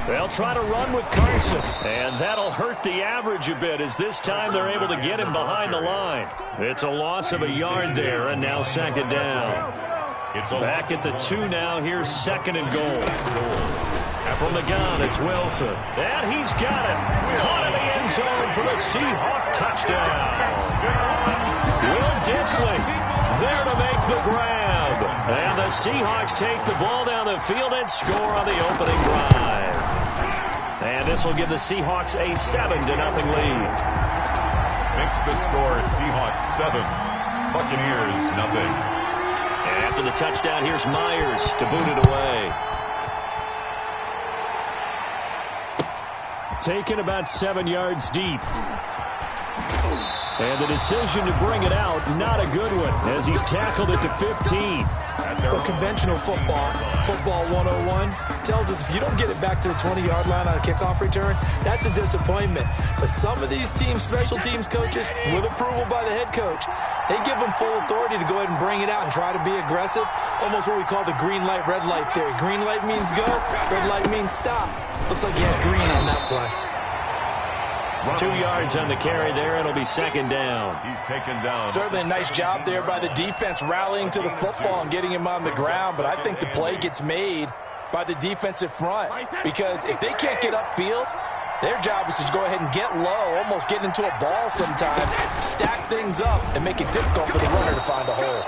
They'll try to run with Carson, and that'll hurt the average a bit as this time they're able to get him behind the line. It's a loss of a yard there, and now second down. Back at the 2 now. Here's second and goal. From the gun, it's Wilson. And he's got it. Caught in the end zone for the Seahawk touchdown. Will Dissly there to make the grab. And the Seahawks take the ball down the field and score on the opening drive. And this will give the Seahawks a 7-0 lead. Makes the score Seahawks 7, Buccaneers 0. And after the touchdown, here's Myers to boot it away. Taken about 7 yards deep. And the decision to bring it out, not a good one, as he's tackled it to 15. But conventional football 101, tells us if you don't get it back to the 20-yard line on a kickoff return, that's a disappointment. But some of these teams, special teams coaches, with approval by the head coach, they give them full authority to go ahead and bring it out and try to be aggressive, almost what we call the green light, red light theory. Green light means go, red light means stop. Looks like you had green on that play. 2 yards on the carry there. It'll be second down. He's taken down. Certainly a nice job there by the defense rallying to the football and getting him on the ground, but I think the play gets made by the defensive front because if they can't get upfield, their job is to go ahead and get low, almost get into a ball sometimes, stack things up, and make it difficult for the runner to find a hole.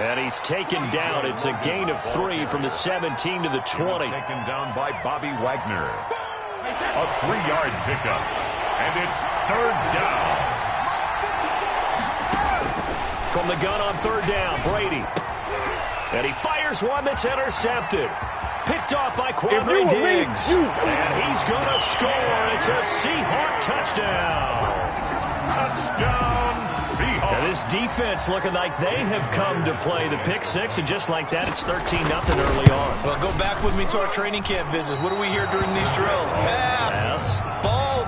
And he's taken down. It's a gain of 3 from the 17 to the 20. Taken down by Bobby Wagner. A 3-yard pickup. And it's third down. From the gun on third down, Brady. And he fires one that's intercepted. Picked off by Quandre Diggs. And he's going to score. It's a Seahawk touchdown. Touchdown, Seahawks. And this defense looking like they have come to play the pick six, and just like that, it's 13-0 early on. Well, go back with me to our training camp visit. What do we hear during these drills? Pass.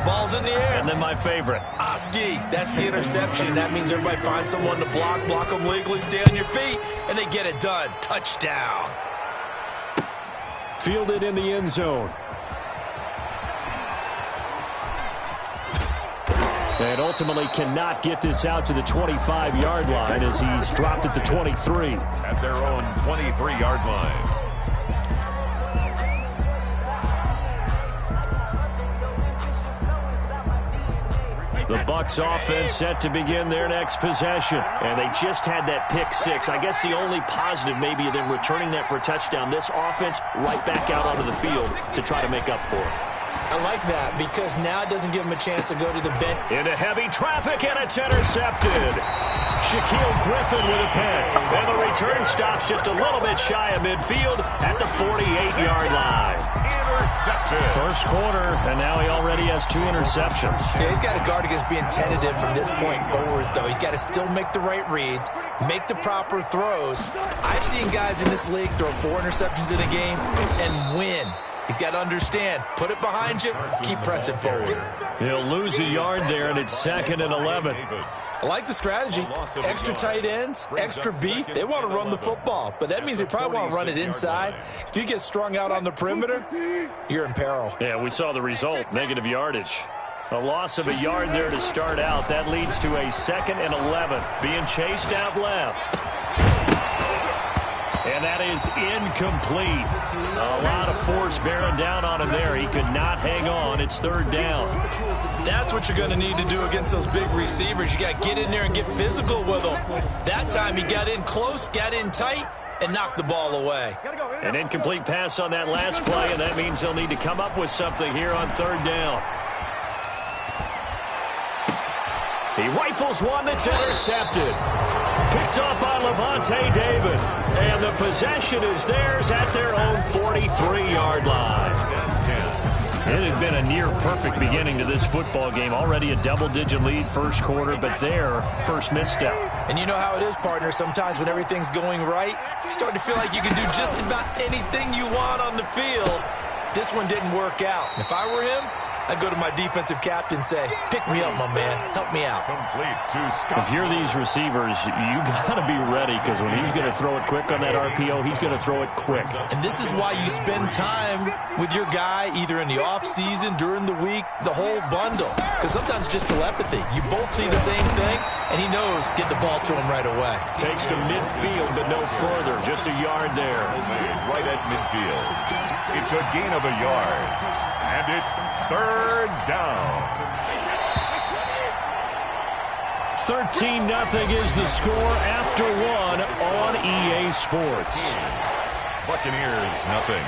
Ball's in the air. And then my favorite. Oski, that's the interception. That means everybody finds someone to block them legally, stay on your feet, and they get it done. Touchdown. Fielded in the end zone. And ultimately cannot get this out to the 25-yard line as he's dropped at the 23. At their own 23-yard line. The Bucs offense set to begin their next possession. And they just had that pick six. I guess the only positive maybe of them returning that for a touchdown. This offense right back out onto the field to try to make up for it. I like that because now it doesn't give them a chance to go to the bench. Into heavy traffic, and it's intercepted. Shaquille Griffin with a pick. And the return stops just a little bit shy of midfield at the 48-yard line. Intercepted. First quarter, and now he already has 2 interceptions. Yeah, he's got to guard against being tentative from this point forward, though. He's got to still make the right reads, make the proper throws. I've seen guys in this league throw 4 interceptions in a game and win. He's got to understand, put it behind you, keep pressing forward. He'll lose a yard there, and it's 2nd and 11. I like the strategy. Extra tight ends, extra beef. They want to run the football, but that means they probably want to run it inside. If you get strung out on the perimeter, you're in peril. Yeah, we saw the result, negative yardage. A loss of a yard there to start out. That leads to a 2nd and 11. Being chased out left. And that is incomplete. A lot of force bearing down on him there. He could not hang on. It's 3rd down. That's what you're going to need to do against those big receivers. You got to get in there and get physical with them. That time he got in close, got in tight, and knocked the ball away. An incomplete pass on that last play, and that means he'll need to come up with something here on 3rd down. He rifles one that's intercepted. Picked up by Levante David. And the possession is theirs at their own 43-yard line. It had been a near-perfect beginning to this football game. Already a double-digit lead first quarter, but their first misstep. And you know how it is, partner. Sometimes when everything's going right, you start to feel like you can do just about anything you want on the field. This one didn't work out. If I were him, I'd go to my defensive captain and say, pick me up, my man. Help me out. If you're these receivers, you got to be ready, because when he's going to throw it quick on that RPO, he's going to throw it quick. And this is why you spend time with your guy either in the offseason, during the week, the whole bundle. Because sometimes just telepathy. You both see the same thing, and he knows get the ball to him right away. Takes to midfield, but no further. Just a yard there. Right at midfield. It's a gain of a yard. And it's third down. 13-0 is the score after one on EA Sports. Buccaneers, nothing.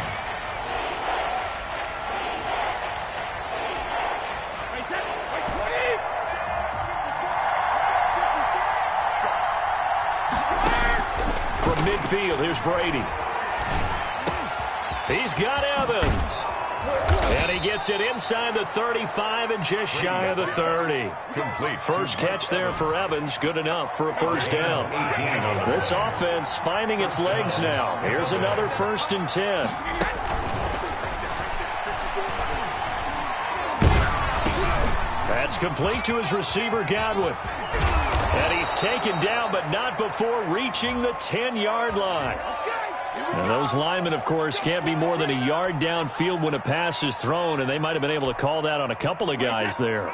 From midfield, here's Brady. He's got Evans. And he gets it inside the 35 and just shy of the 30. Complete. First catch there for Evans. Good enough for a first down. This offense finding its legs now. Here's another 1st and 10. That's complete to his receiver, Godwin. And he's taken down, but not before reaching the 10-yard line. Now, those linemen, of course, can't be more than a yard downfield when a pass is thrown, and they might have been able to call that on a couple of guys there.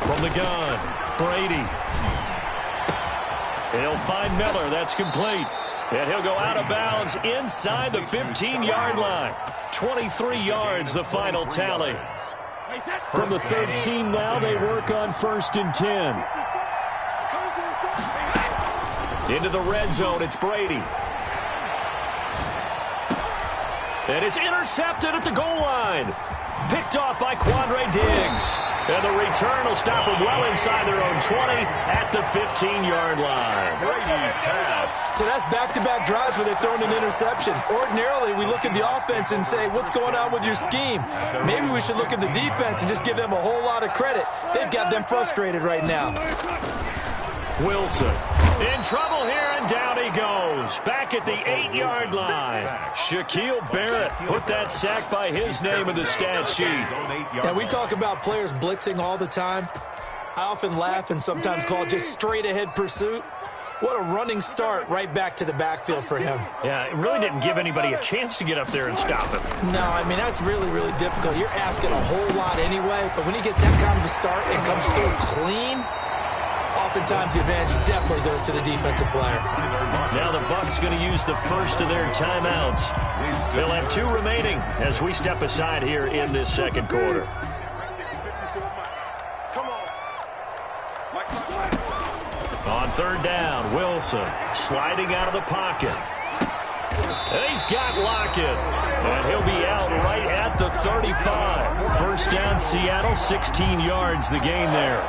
From the gun, Brady. He'll find Miller. That's complete. And he'll go out of bounds inside the 15-yard line. 23 yards, the final tally. From the 13 now, they work on 1st and 10. Into the red zone, it's Brady. And it's intercepted at the goal line. Picked off by Quandre Diggs. And the return will stop them well inside their own 20 at the 15-yard line. Brady's pass. So that's back-to-back drives where they've thrown an interception. Ordinarily, we look at the offense and say, what's going on with your scheme? Maybe we should look at the defense and just give them a whole lot of credit. They've got them frustrated right now. Wilson in trouble here, and down he goes. Back at the 8-yard line. Shaquille Barrett put that sack by his name in the stat sheet. And we talk about players blitzing all the time. I often laugh and sometimes call it just straight-ahead pursuit. What a running start right back to the backfield for him. Yeah, it really didn't give anybody a chance to get up there and stop him. No, I mean, that's really, really difficult. You're asking a whole lot anyway, but when he gets that kind of a start and comes through clean, oftentimes the advantage definitely goes to the defensive player. Now the Bucs going to use the first of their timeouts. They'll have 2 remaining as we step aside here in this second quarter. On 3rd down, Wilson sliding out of the pocket. And he's got Lockett. And he'll be out right at the 35. First down, Seattle, 16 yards the gain there.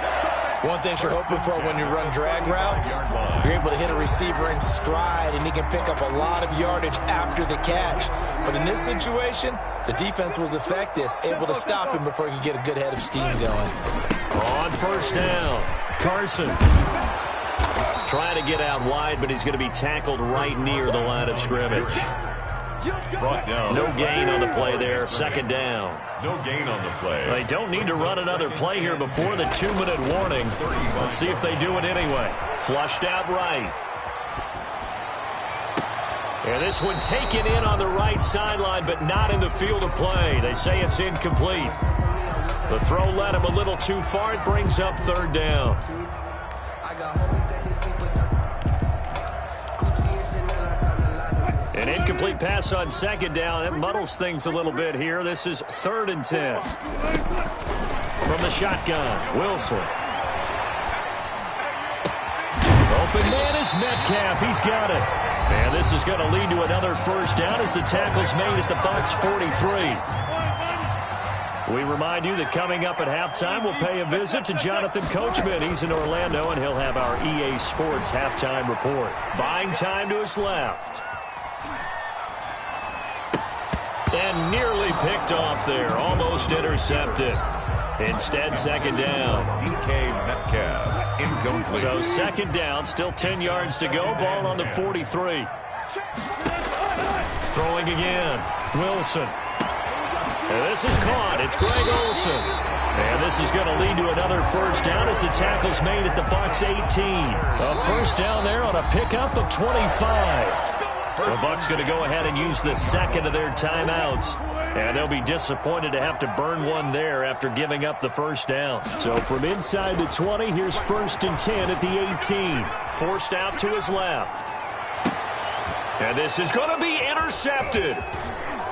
One thing you're hoping for when you run drag routes, you're able to hit a receiver in stride, and he can pick up a lot of yardage after the catch. But in this situation, the defense was effective, able to stop him before he could get a good head of steam going. On 1st down, Carson. Trying to get out wide, but he's going to be tackled right near the line of scrimmage. Brought down. No gain on the play there. 2nd down. No gain on the play. They don't need to run another play here before the 2-minute warning. Let's see if they do it anyway. Flushed out right. And this one taken in on the right sideline, but not in the field of play. They say it's incomplete. The throw led him a little too far. It brings up 3rd down. An incomplete pass on 2nd down. That muddles things a little bit here. This is 3rd and 10. From the shotgun, Wilson. Open man is Metcalf. He's got it. And this is going to lead to another first down as the tackle's made at the Bucs 43. We remind you that coming up at halftime, we'll pay a visit to Jonathan Coachman. He's in Orlando, and he'll have our EA Sports halftime report. Buying time to his left. And nearly picked off there. Almost intercepted. Instead, second down. DK Metcalf, incomplete. So second down, still 10 yards to go. Ball on the 43. Throwing again. Wilson. And this is caught. It's Greg Olsen. And this is going to lead to another first down as the tackle's made at the Bucs 18. A first down there on a pickup of 25. The Bucs going to go ahead and use the second of their timeouts. And they'll be disappointed to have to burn one there after giving up the first down. So from inside the 20, here's 1st and 10 at the 18. Forced out to his left. And this is going to be intercepted.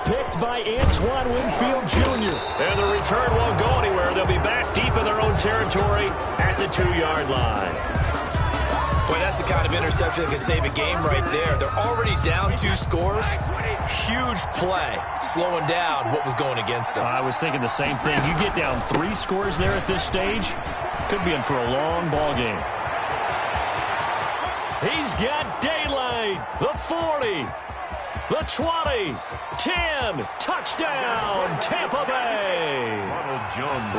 Picked by Antoine Winfield Jr. And the return won't go anywhere. They'll be back deep in their own territory at the 2-yard line. Boy, that's the kind of interception that can save a game right there. They're already down 2 scores. Huge play, slowing down what was going against them. I was thinking the same thing. You get down 3 scores there at this stage, could be in for a long ball game. He's got daylight. The 40. The 20, 10, touchdown, Tampa Bay.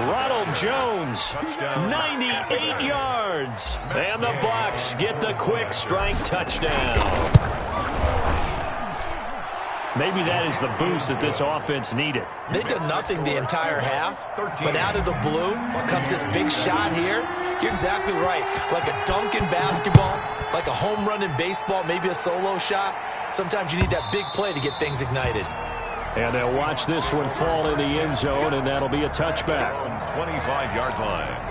Ronald Jones, 98 yards. And the Bucs get the quick strike touchdown. Maybe that is the boost that this offense needed. They did nothing the entire half, but out of the blue comes this big shot here. You're exactly right. Like a dunk in basketball, like a home run in baseball, maybe a solo shot. Sometimes you need that big play to get things ignited. And they'll watch this one fall in the end zone, and that'll be a touchback. 25-yard line.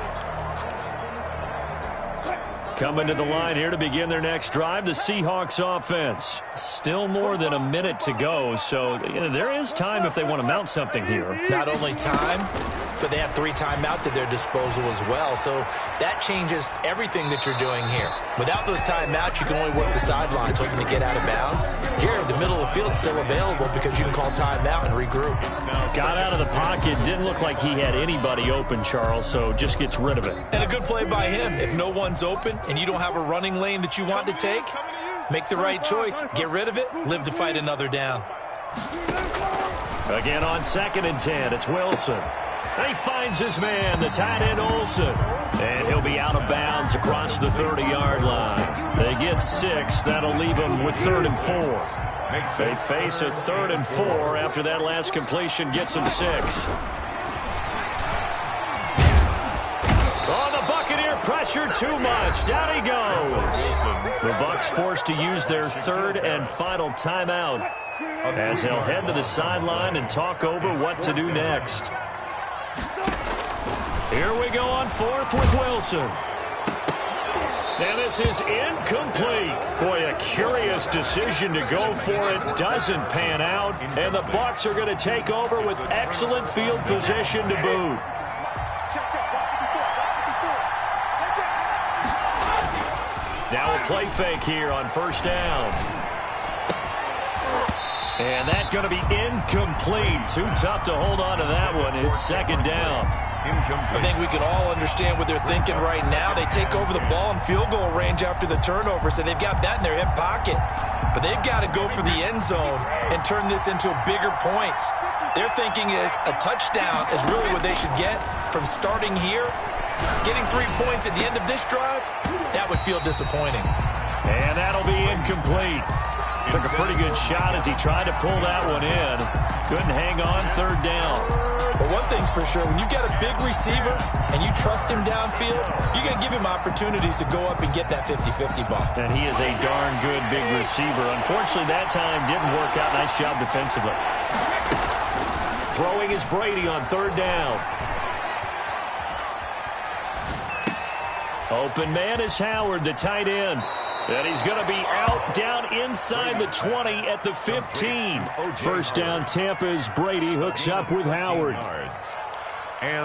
Coming to the line here to begin their next drive, the Seahawks offense. Still more than a minute to go, so there is time if they want to mount something here. Not only time, but they have 3 timeouts at their disposal as well, so that changes everything that you're doing here. Without those timeouts, you can only work the sidelines hoping to get out of bounds. Here, the middle of the field is still available because you can call timeout and regroup. Got out of the pocket. Didn't look like he had anybody open, Charles, so just gets rid of it. And a good play by him. If no one's open and you don't have a running lane that you want to take, make the right choice. Get rid of it. Live to fight another down. Again on 2nd and 10, it's Wilson. He finds his man, the tight end Olsen. And he'll be out of bounds across the 30-yard line. They get 6. That'll leave them with 3rd and 4. They face a 3rd and 4 after that last completion gets them 6. Oh, the Buccaneer pressure too much. Down he goes. The Bucs forced to use their 3rd and final timeout as they'll head to the sideline and talk over what to do next. Here we go on 4th with Wilson. And this is incomplete. Boy, a curious decision to go for it. Doesn't pan out. And the Bucs are going to take over with excellent field position to boot. Now a play fake here on 1st down. And that's going to be incomplete. Too tough to hold on to that one. It's 2nd down. I think we can all understand what they're thinking right now. They take over the ball in field goal range after the turnover, so they've got that in their hip pocket. But they've got to go for the end zone and turn this into bigger points. Their thinking is a touchdown is really what they should get from starting here. Getting 3 points at the end of this drive, that would feel disappointing. And that'll be incomplete. Took a pretty good shot as he tried to pull that one in. Couldn't hang on 3rd down. But one thing's for sure, when you got a big receiver and you trust him downfield, you're going to give him opportunities to go up and get that 50-50 ball. And he is a darn good big receiver. Unfortunately, that time didn't work out. Nice job defensively. Throwing is Brady on 3rd down. Open man is Howard, the tight end. And he's going to be out down inside the 20 at the 15. 1st down, Tampa's Brady hooks up with Howard.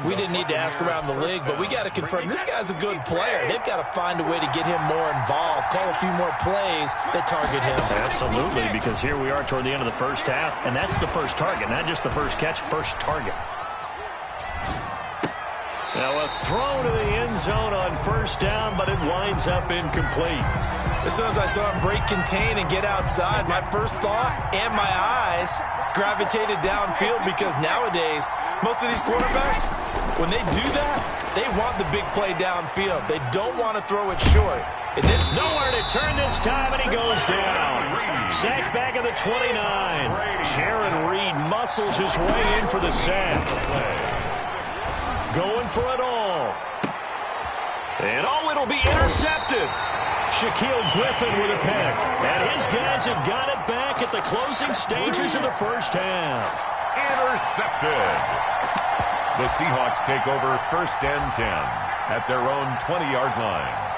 We didn't need to ask around the league, but we got to confirm this guy's a good player. They've got to find a way to get him more involved, call a few more plays that target him. Absolutely, because here we are toward the end of the first half, and that's the first target, not just the first catch, first target. Now a throw to the end zone on first down, but it winds up incomplete. As soon as I saw him break contain and get outside, my first thought and my eyes gravitated downfield, because nowadays, most of these quarterbacks, when they do that, they want the big play downfield. They don't want to throw it short. It didn't. Nowhere to turn this time, and he goes down. Sacked back at the 29. Jaron Reed muscles his way in for the sack. Going for it all. And it'll be intercepted. Shaquille Griffin with a pick. And his guys have got it back at the closing stages of the first half. Intercepted. The Seahawks take over 1st and 10 at their own 20-yard line.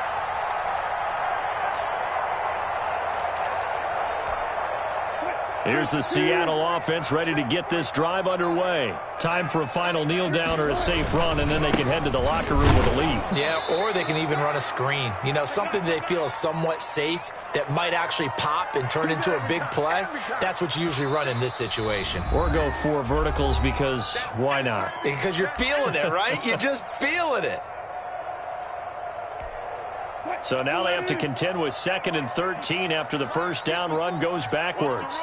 Here's the Seattle offense ready to get this drive underway. Time for a final kneel down or a safe run, and then they can head to the locker room with a lead. Yeah, or they can even run a screen. You know, something they feel is somewhat safe that might actually pop and turn into a big play. That's what you usually run in this situation. Or go 4 verticals, because why not? Because you're feeling it, right? You're just feeling it. So now they have to contend with 2nd and 13 after the first down run goes backwards.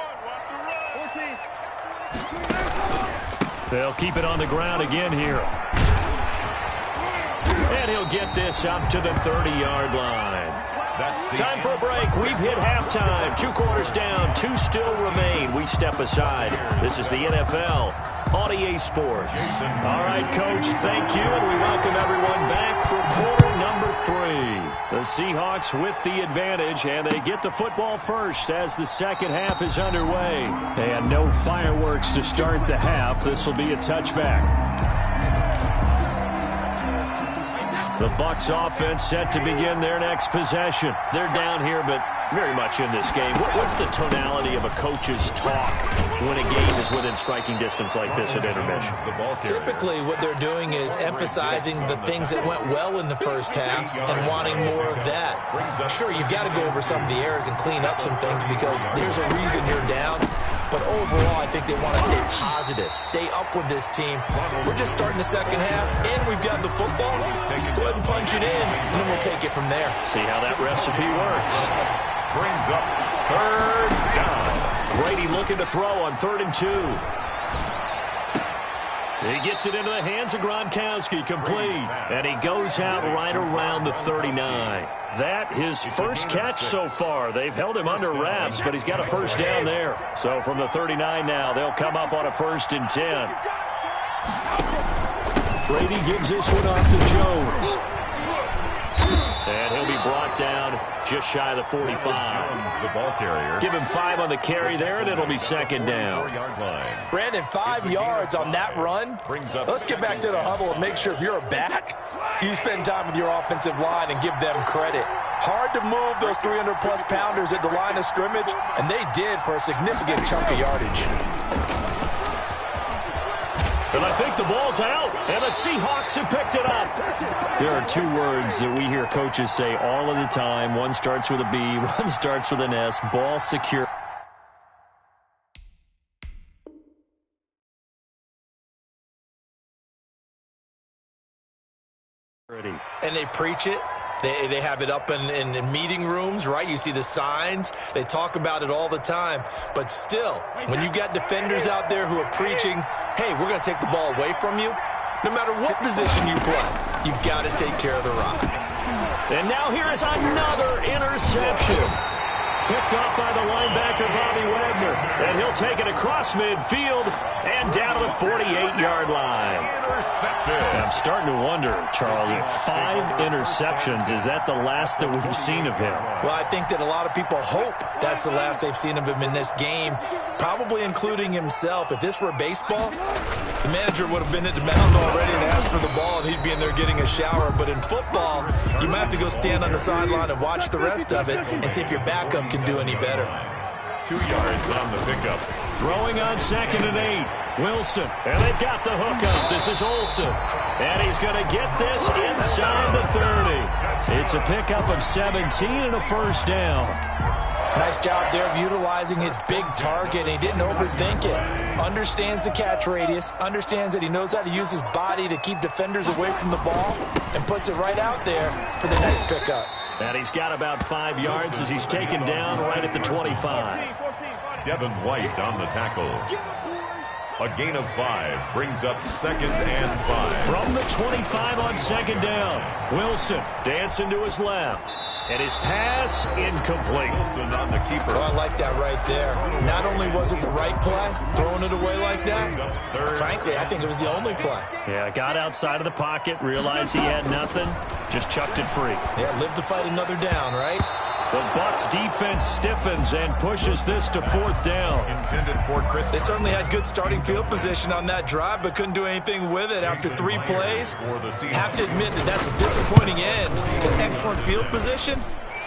They'll keep it on the ground again here. And he'll get this up to the 30-yard line. Time for a break. We've hit halftime. 2 quarters down. 2 still remain. We step aside. This is the NFL on EA Sports. All right, Coach, thank you, and we welcome everyone back for quarter number 3. The Seahawks with the advantage, and they get the football first as the second half is underway. And no fireworks to start the half. This will be a touchback. The Bucs offense set to begin their next possession. They're down here, but very much in this game. What's the tonality of a coach's talk when a game is within striking distance like this at intermission? Typically, what they're doing is emphasizing the things that went well in the first half and wanting more of that. Sure, you've got to go over some of the errors and clean up some things because there's a reason you're down. But overall, I think they want to stay positive, stay up with this team. We're just starting the second half, and we've got the football. Let's go ahead and punch it in, and then we'll take it from there. See how that recipe works. Brings up 3rd down. Brady looking to throw on 3rd and 2. He gets it into the hands of Gronkowski, complete. And he goes out right around the 39. That his first catch so far. They've held him under wraps, but he's got a first down there. So from the 39 now, they'll come up on a 1st and 10. Brady gives this one off to Jones. And he'll be brought down just shy of the 45. The ball carrier. Give him 5 on the carry there, and it'll be 2nd down. Brandon, 5 yards on that run. Let's get back to the huddle and make sure if you're a back, you spend time with your offensive line and give them credit. Hard to move those 300-plus pounders at the line of scrimmage, and they did for a significant chunk of yardage. And I think the ball's out, and the Seahawks have picked it up. There are 2 words that we hear coaches say all of the time. One starts with a B, one starts with an S. Ball secure. And they preach it. They have it up in meeting rooms, right? You see the signs. They talk about it all the time. But still, when you've got defenders out there who are preaching, hey, we're going to take the ball away from you, no matter what position you play, you've got to take care of the rock. And now here is another interception. Picked up by the linebacker, Bobby Wagner. And he'll take it across midfield and down to the 48-yard line. I'm starting to wonder, Charlie, 5 interceptions. Is that the last that we've seen of him? Well, I think that a lot of people hope that's the last they've seen of him in this game, probably including himself. If this were baseball, the manager would have been at the mound already and asked for the ball, and he'd be in there getting a shower. But in football, you might have to go stand on the sideline and watch the rest of it and see if your backup can do any better. 2 yards on the pickup. Throwing on 2nd and 8. Wilson. And they've got the hookup. This is Olsen. And he's going to get this inside the 30. It's a pickup of 17 and a first down. Nice job there of utilizing his big target. He didn't overthink it. Understands the catch radius, understands that he knows how to use his body to keep defenders away from the ball, and puts it right out there for the nice pickup. And he's got about 5 yards as he's taken down right at the 25. Devin White on the tackle. A gain of 5 brings up 2nd and 5. From the 25 on 2nd down, Wilson dancing to his left. And his pass incomplete. Wilson on the keeper. Oh, I like that right there. Not only was it the right play, throwing it away like that, frankly, I think it was the only play. Yeah, got outside of the pocket, realized he had nothing, just chucked it free. Yeah, live to fight another down, right? The Bucs defense stiffens and pushes this to 4th down. Intended for Chris. They certainly had good starting field position on that drive, but couldn't do anything with it after 3 plays. Have to admit that that's a disappointing end to excellent field position.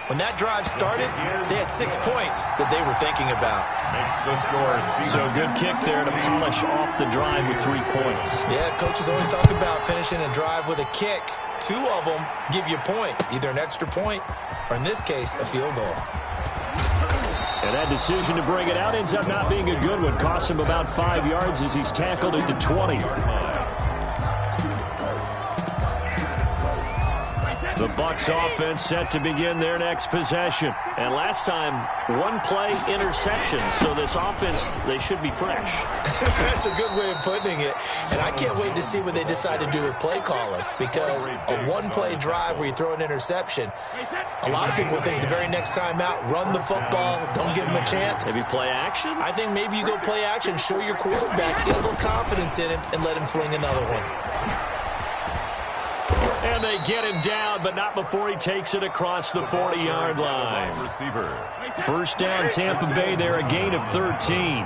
When that drive started, they had 6 points that they were thinking about. Makes the score. So good kick there to polish off the drive with 3 points. Yeah, coaches always talk about finishing a drive with a kick. 2 of them give you points, either an extra point or, in this case, a field goal. And that decision to bring it out ends up not being a good one. Costs him about 5 yards as he's tackled at the 20. The Bucs offense set to begin their next possession. And last time, 1-play interception. So this offense, they should be fresh. That's a good way of putting it. And I can't wait to see what they decide to do with play calling. Because a 1-play drive where you throw an interception, a lot of people think the very next time out, run the football, don't give them a chance. Maybe play action? I think maybe you go play action, show your quarterback, get a little confidence in him, and let him fling another one. And they get him down, but not before he takes it across the 40-yard line. Receiver. 1st down, Tampa Bay there, a gain of 13.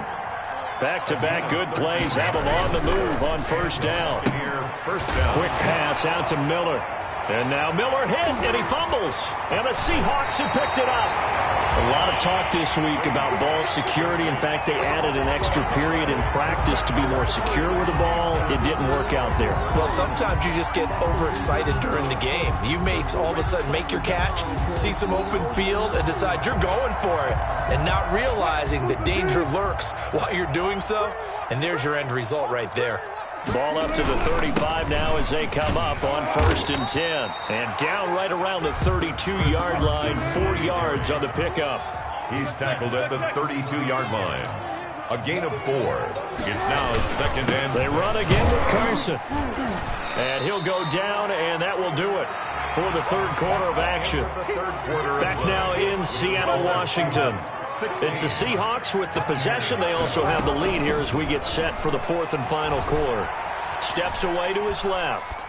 Back-to-back good plays have him on the move on 1st down. Quick pass out to Miller. And now Miller hit, and he fumbles. And the Seahawks have picked it up. A lot of talk this week about ball security. In fact, they added an extra period in practice to be more secure with the ball. It didn't work out there. Well, sometimes you just get overexcited during the game. You may all of a sudden make your catch, see some open field, and decide you're going for it, and not realizing that danger lurks while you're doing so. And there's your end result right there. Ball up to the 35 now as they come up on 1st and 10. And down right around the 32-yard line, 4 yards on the pickup. He's tackled at the 32-yard line. A gain of 4. It's now 2nd and 6. They run again with Carson. And he'll go down, and that will do it for the 3rd quarter of action. Back now in Seattle, Washington. It's the Seahawks with the possession. They also have the lead here as we get set for the 4th and final quarter. Steps away to his left.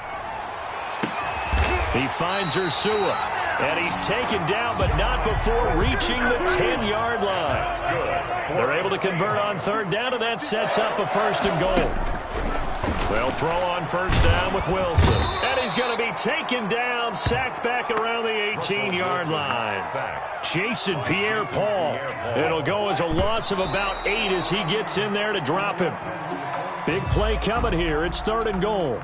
He finds Ursua. And he's taken down, but not before reaching the 10-yard line. They're able to convert on 3rd down, and that sets up a 1st and goal. They'll throw on 1st down with Wilson. And he's going to be taken down, sacked back around the 18-yard line. Jason Pierre-Paul. It'll go as a loss of about 8 as he gets in there to drop him. Big play coming here. It's 3rd and goal.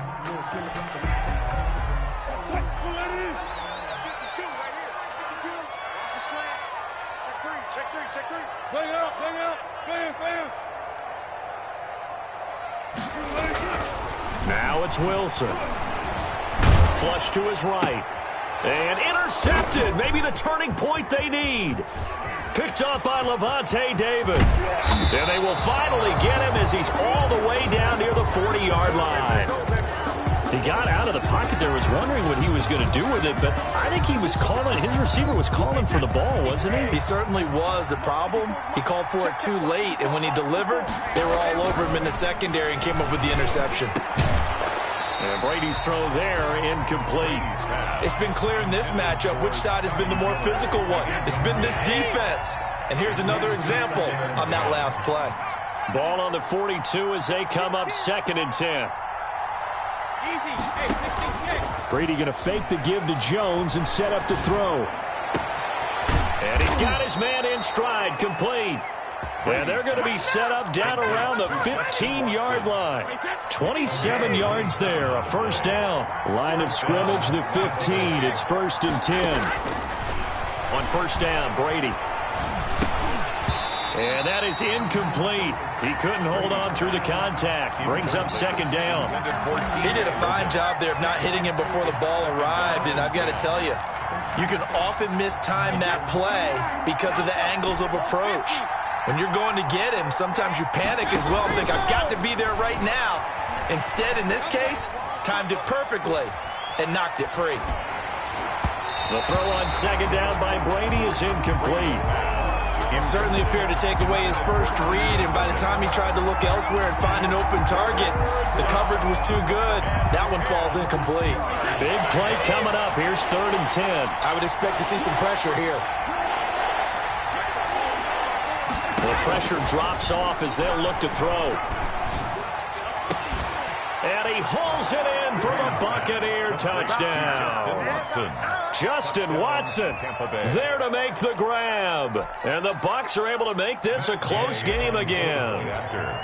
Now it's Wilson. Flush to his right. And intercepted. Maybe the turning point they need. Picked up by Levante David. And they will finally get him as he's all the way down near the 40-yard line. He got out of the pocket there, was wondering what he was going to do with it, but I think he was calling, his receiver was calling for the ball, wasn't he? He certainly was. The problem, he called for it too late, and when he delivered, they were all over him in the secondary and came up with the interception. And Brady's throw there, incomplete. It's been clear in this matchup which side has been the more physical one. It's been this defense. And here's another example on that last play. Ball on the 42 as they come up 2nd and 10. Brady going to fake the give to Jones and set up to throw. And he's got his man in stride, complete. And they're going to be set up down around the 15-yard line. 27 yards there, a 1st down. Line of scrimmage, the 15. It's 1st and 10. On 1st down, Brady And that is incomplete. He couldn't hold on through the contact. Brings up second down. He did a fine job there of not hitting him before the ball arrived, and I've got to tell you, you can often mistime that play because of the angles of approach. When you're going to get him, sometimes you panic as well and think, I've got to be there right now. Instead, in this case, timed it perfectly and knocked it free. The throw on second down by Brady is incomplete. Certainly appeared to take away his first read, and by the time he tried to look elsewhere and find an open target, the coverage was too good. That one falls incomplete. Big play coming up. Here's 3rd and 10. I would expect to see some pressure here. The pressure drops off as they'll look to throw. And he hauls it in for the Buccaneer touchdown. Justin Watson there to make the grab. And the Bucs are able to make this a close game again.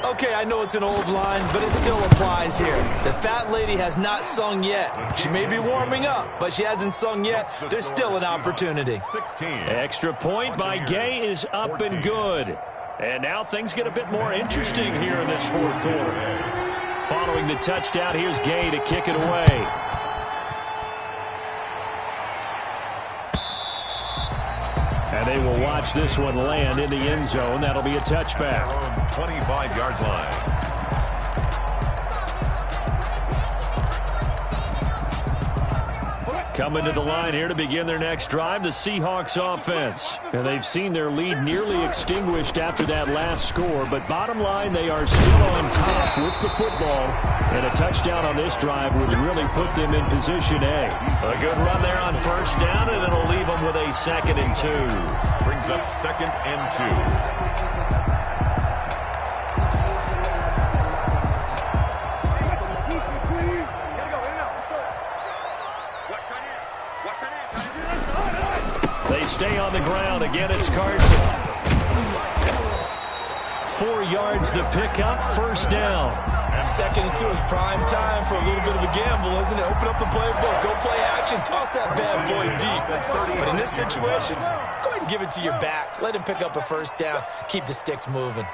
Okay, I know it's an old line, but it still applies here. The fat lady has not sung yet. She may be warming up, but she hasn't sung yet. There's still an opportunity. Extra point by Gay is up and good. And now things get a bit more interesting here in this 4th quarter. Following the touchdown, here's Gay to kick it away. And they will watch this one land in the end zone. That'll be a touchback. 25-yard line. Coming to the line here to begin their next drive, the Seahawks offense. And they've seen their lead nearly extinguished after that last score, but bottom line, they are still on top with the football. And a touchdown on this drive would really put them in position A. A good run there on 1st down, and it'll leave them with a 2nd and 2. Brings up 2nd and 2. They stay on the ground. Again, it's Carson. 4 yards the pickup, 1st down. 2nd and 2 is prime time for a little bit of a gamble, isn't it? Open up the playbook, go play action, toss that bad boy deep. But in this situation, go ahead and give it to your back. Let him pick up a 1st down. Keep the sticks moving.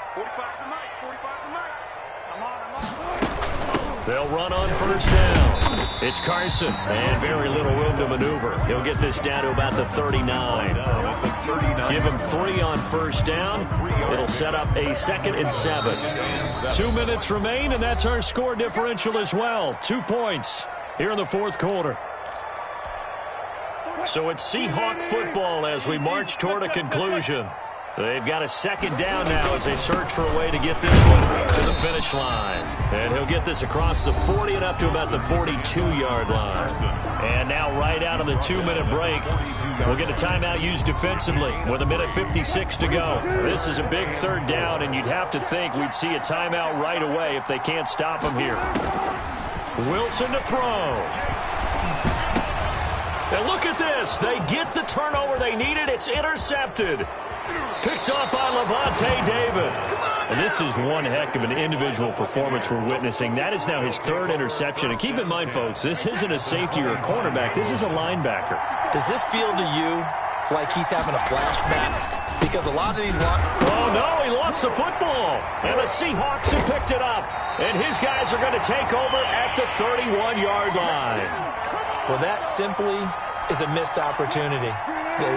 They'll run on 1st down. It's Carson, and very little room to maneuver. He'll get this down to about the 39. Give him 3 on 1st down. It'll set up a 2nd and 7. 2 minutes remain, and that's our score differential as well. 2 points here in the 4th quarter. So it's Seahawk football as we march toward a conclusion. They've got a 2nd down now as they search for a way to get this one to the finish line. And he'll get this across the 40 and up to about the 42-yard line. And now right out of the 2-minute break, we'll get a timeout used defensively with 1:56 to go. This is a big 3rd down, and you'd have to think we'd see a timeout right away if they can't stop him here. Wilson to throw. And look at this. They get the turnover they needed. It's intercepted. Picked off by Levante David. And this is one heck of an individual performance we're witnessing. That is now his 3rd interception. And keep in mind, folks, this isn't a safety or a cornerback. This is a linebacker. Does this feel to you like he's having a flashback? Because a lot of these Oh, no, he lost the football. And the Seahawks have picked it up. And his guys are going to take over at the 31-yard line. Well, that simply is a missed opportunity.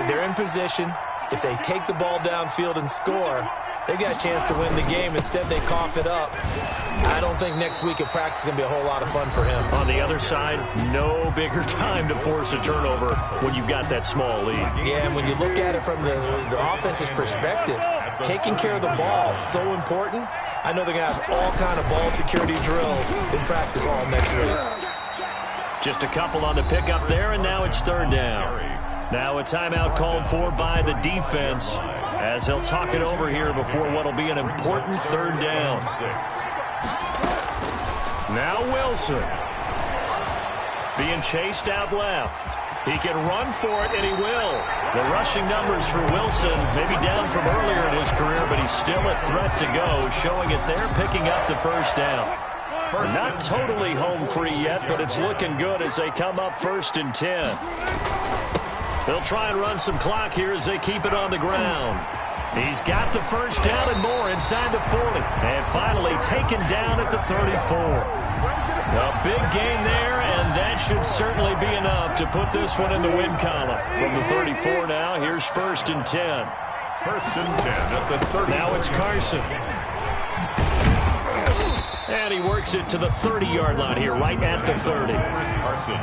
They're in position. If they take the ball downfield and score, they've got a chance to win the game. Instead, they cough it up. I don't think next week at practice is going to be a whole lot of fun for him. On the other side, no bigger time to force a turnover when you've got that small lead. Yeah, and when you look at it from the offense's perspective, taking care of the ball is so important. I know they're going to have all kind of ball security drills in practice all next week. Just a couple on the pickup there, and now it's 3rd down. Now a timeout called for by the defense as they'll talk it over here before what will be an important 3rd down. Now Wilson being chased out left. He can run for it, and he will. The rushing numbers for Wilson may be down from earlier in his career, but he's still a threat to go, showing it there, picking up the 1st down. Not totally home free yet, but it's looking good as they come up 1st and 10. They'll try and run some clock here as they keep it on the ground. He's got the first down and more inside the 40. And finally taken down at the 34. A big gain there, and that should certainly be enough to put this one in the win column. From the 34 now, here's 1st and 10. 1st and 10 at the 30. Now it's Carson. And he works it to the 30-yard line here, right at the 30. Carson.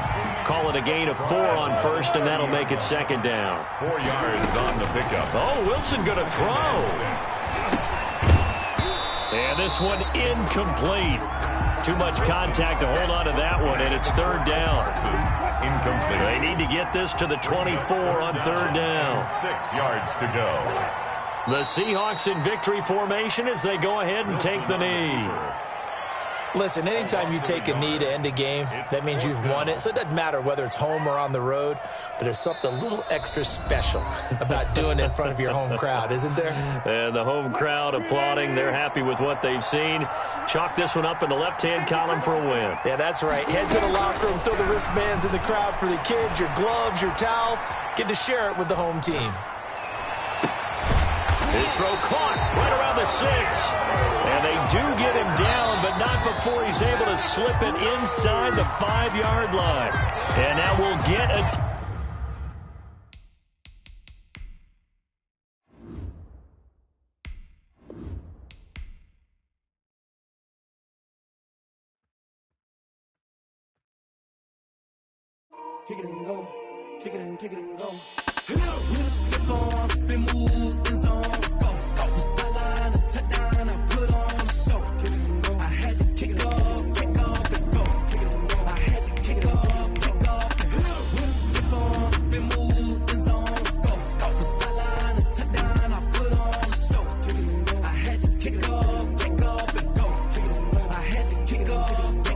Call it a gain of 4 on 1st, and that'll make it 2nd down. 4 yards on the pickup. Oh, Wilson going to throw. And this one incomplete. Too much contact to hold on to that one, and it's 3rd down. Incomplete. They need to get this to the 24 on 3rd down. 6 yards to go. The Seahawks in victory formation as they go ahead and take the knee. Listen, anytime you take a knee to end a game, that means you've won it. So it doesn't matter whether it's home or on the road, but there's something a little extra special about doing it in front of your home crowd, isn't there? And the home crowd applauding. They're happy with what they've seen. Chalk this one up in the left-hand column for a win. Yeah, that's right. Head to the locker room, throw the wristbands in the crowd for the kids, your gloves, your towels. Get to share it with the home team. His throw caught right around the 6. And they do get him down, but not before he's able to slip it inside the 5-yard line. And now we'll get a... Kick it and go. Kick it and go. With a step on, spin move, in zone, go. From sideline to touchdown, I put on a show. Kick it and go. I had to kick off and go. Kick it and go. I had to kick off and go. With a step on, spin move, in zone, go. From sideline to touchdown, I put on a show. Kick it and go. I had to kick off and go. Kick it and go. I had to kick off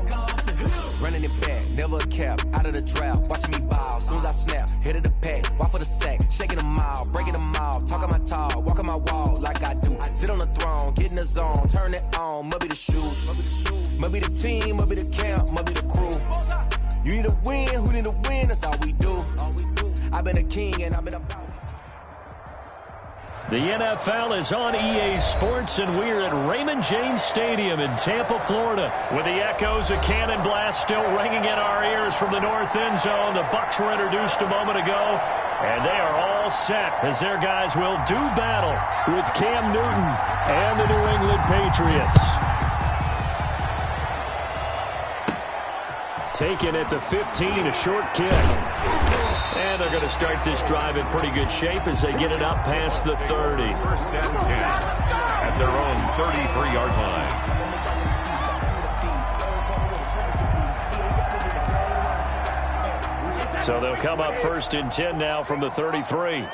and go. Running it back, never a cap, out of the draft, watching me ball, soon as I snap, hit of the pack, walk for the sack, shaking them out, breaking them off, talking my talk, walking my wall like I do, sit on the throne, get in the zone, turn it on, must be the shoes, must be the team, must be the camp, must be the crew, you need a win, who need a win, that's all we do, I've been a king and I've been about. The NFL is on EA Sports, and we're at Raymond James Stadium in Tampa, Florida, with the echoes of cannon blast still ringing in our ears from the north end zone. The Bucs were introduced a moment ago, and they are all set as their guys will do battle with Cam Newton and the New England Patriots. Taken at the 15, a short kick. And they're going to start this drive in pretty good shape as they get it up past the 30. 1st and 10 at their own 33-yard line. So they'll come up 1st and 10 now from the 33.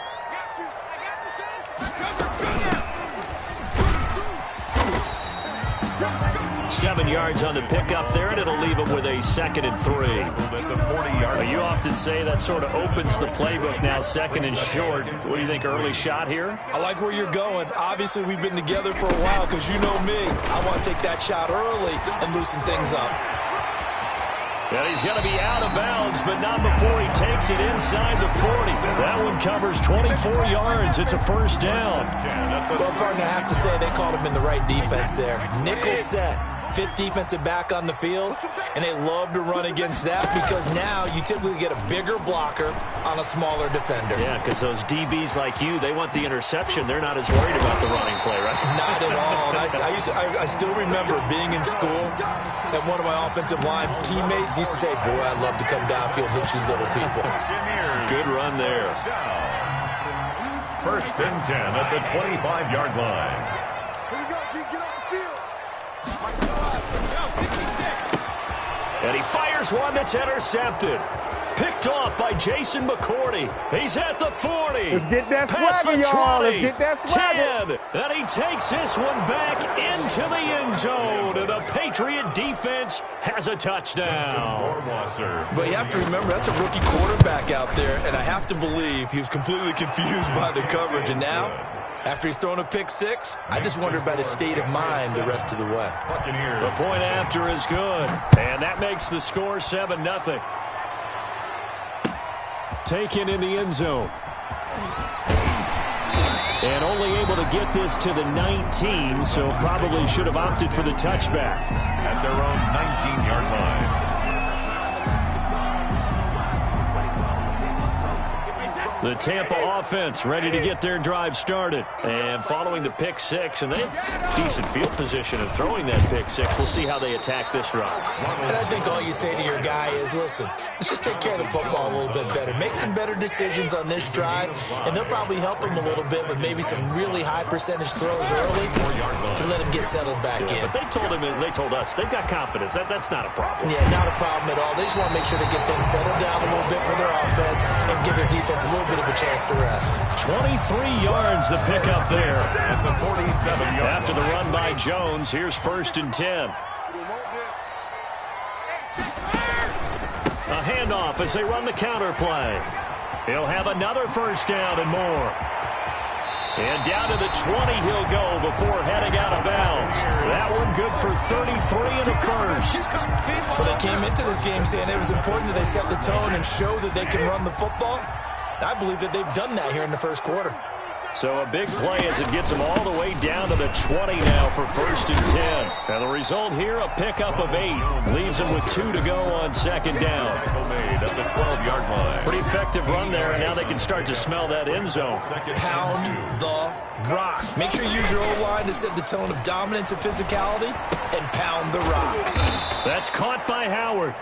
Seven yards on the pickup there, and it'll leave them with a 2nd and 3. You often say that sort of opens the playbook now, 2nd and short. What do you think, early shot here? I like where you're going. Obviously, we've been together for a while because you know me. I want to take that shot early and loosen things up. And he's going to be out of bounds, but not before he takes it inside the 40. That one covers 24 yards. It's a 1st down. Well, partner, I have to say they called him in the right defense there. Nickel set. 5th defensive back on the field, and they love to run against that because now you typically get a bigger blocker on a smaller defender. Yeah, because those DBs like you, they want the interception. They're not as worried about the running play, right? Not at all. I still remember being in school, and one of my offensive line teammates used to say, boy, I'd love to come downfield and hit you little people. Good run there. 1st and 10 at the 25-yard line. And he fires one that's intercepted. Picked off by Jason McCourty. He's at the 40. Let's get that swagger, y'all. Let's get that swagger. 10. And he takes this one back into the end zone. And the Patriot defense has a touchdown. But you have to remember, that's a rookie quarterback out there. And I have to believe he was completely confused by the coverage. And now, after he's thrown a pick 6, I just wonder about his state of mind the rest of the way. The point after is good. And that makes the score 7-0. taken in the end zone. And only able to get this to the 19, so probably should have opted for the touchback. At their own 19-yard line. The Tampa offense ready to get their drive started. And following the pick six, and they have decent field position and throwing that pick six. We'll see how they attack this drive. And I think all you say to your guy is, listen, let's just take care of the football a little bit better. Make some better decisions on this drive, and they'll probably help him a little bit with maybe some really high percentage throws early to let him get settled back in. But they told us they've got confidence. That's not a problem. Yeah, not a problem at all. They just want to make sure they get things settled down a little bit for their offense and give their defense a little bit of a chance to rest. 23 yards the pick up there. At the 47-yard After the run by Jones, here's 1st and 10. A handoff as they run the counter play. He'll have another first down and more. And down to the 20 he'll go before heading out of bounds. That one good for 33 and a first. Well, they came into this game saying it was important that they set the tone and show that they can run the football. I believe that they've done that here in the first quarter. So a big play as it gets them all the way down to the 20 now for 1st and 10. And the result here, a pickup of 8. Leaves them with 2 to go on 2nd down. made at the 12-yard line. Pretty effective run there, and now they can start to smell that end zone. Pound the rock. Make sure you use your O-line to set the tone of dominance and physicality, and pound the rock. That's caught by Howard.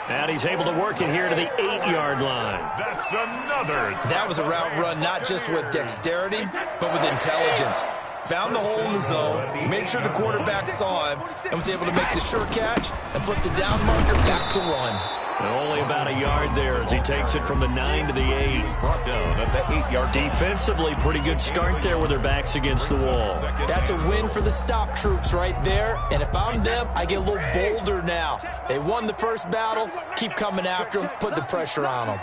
And he's able to work it here to the 8-yard line. That's another. That was a route run not just with dexterity, but with intelligence. Found the hole in the zone, made sure the quarterback saw him, and was able to make the sure catch and flip the down marker back to run. And only about a yard there as he takes it from the 9 to the 8. Brought down at the 8-yard. Defensively, pretty good start there with their backs against the wall. That's a win for the stop troops right there. And if I'm them, I get a little bolder now. They won the first battle. Keep coming after them. Put the pressure on them.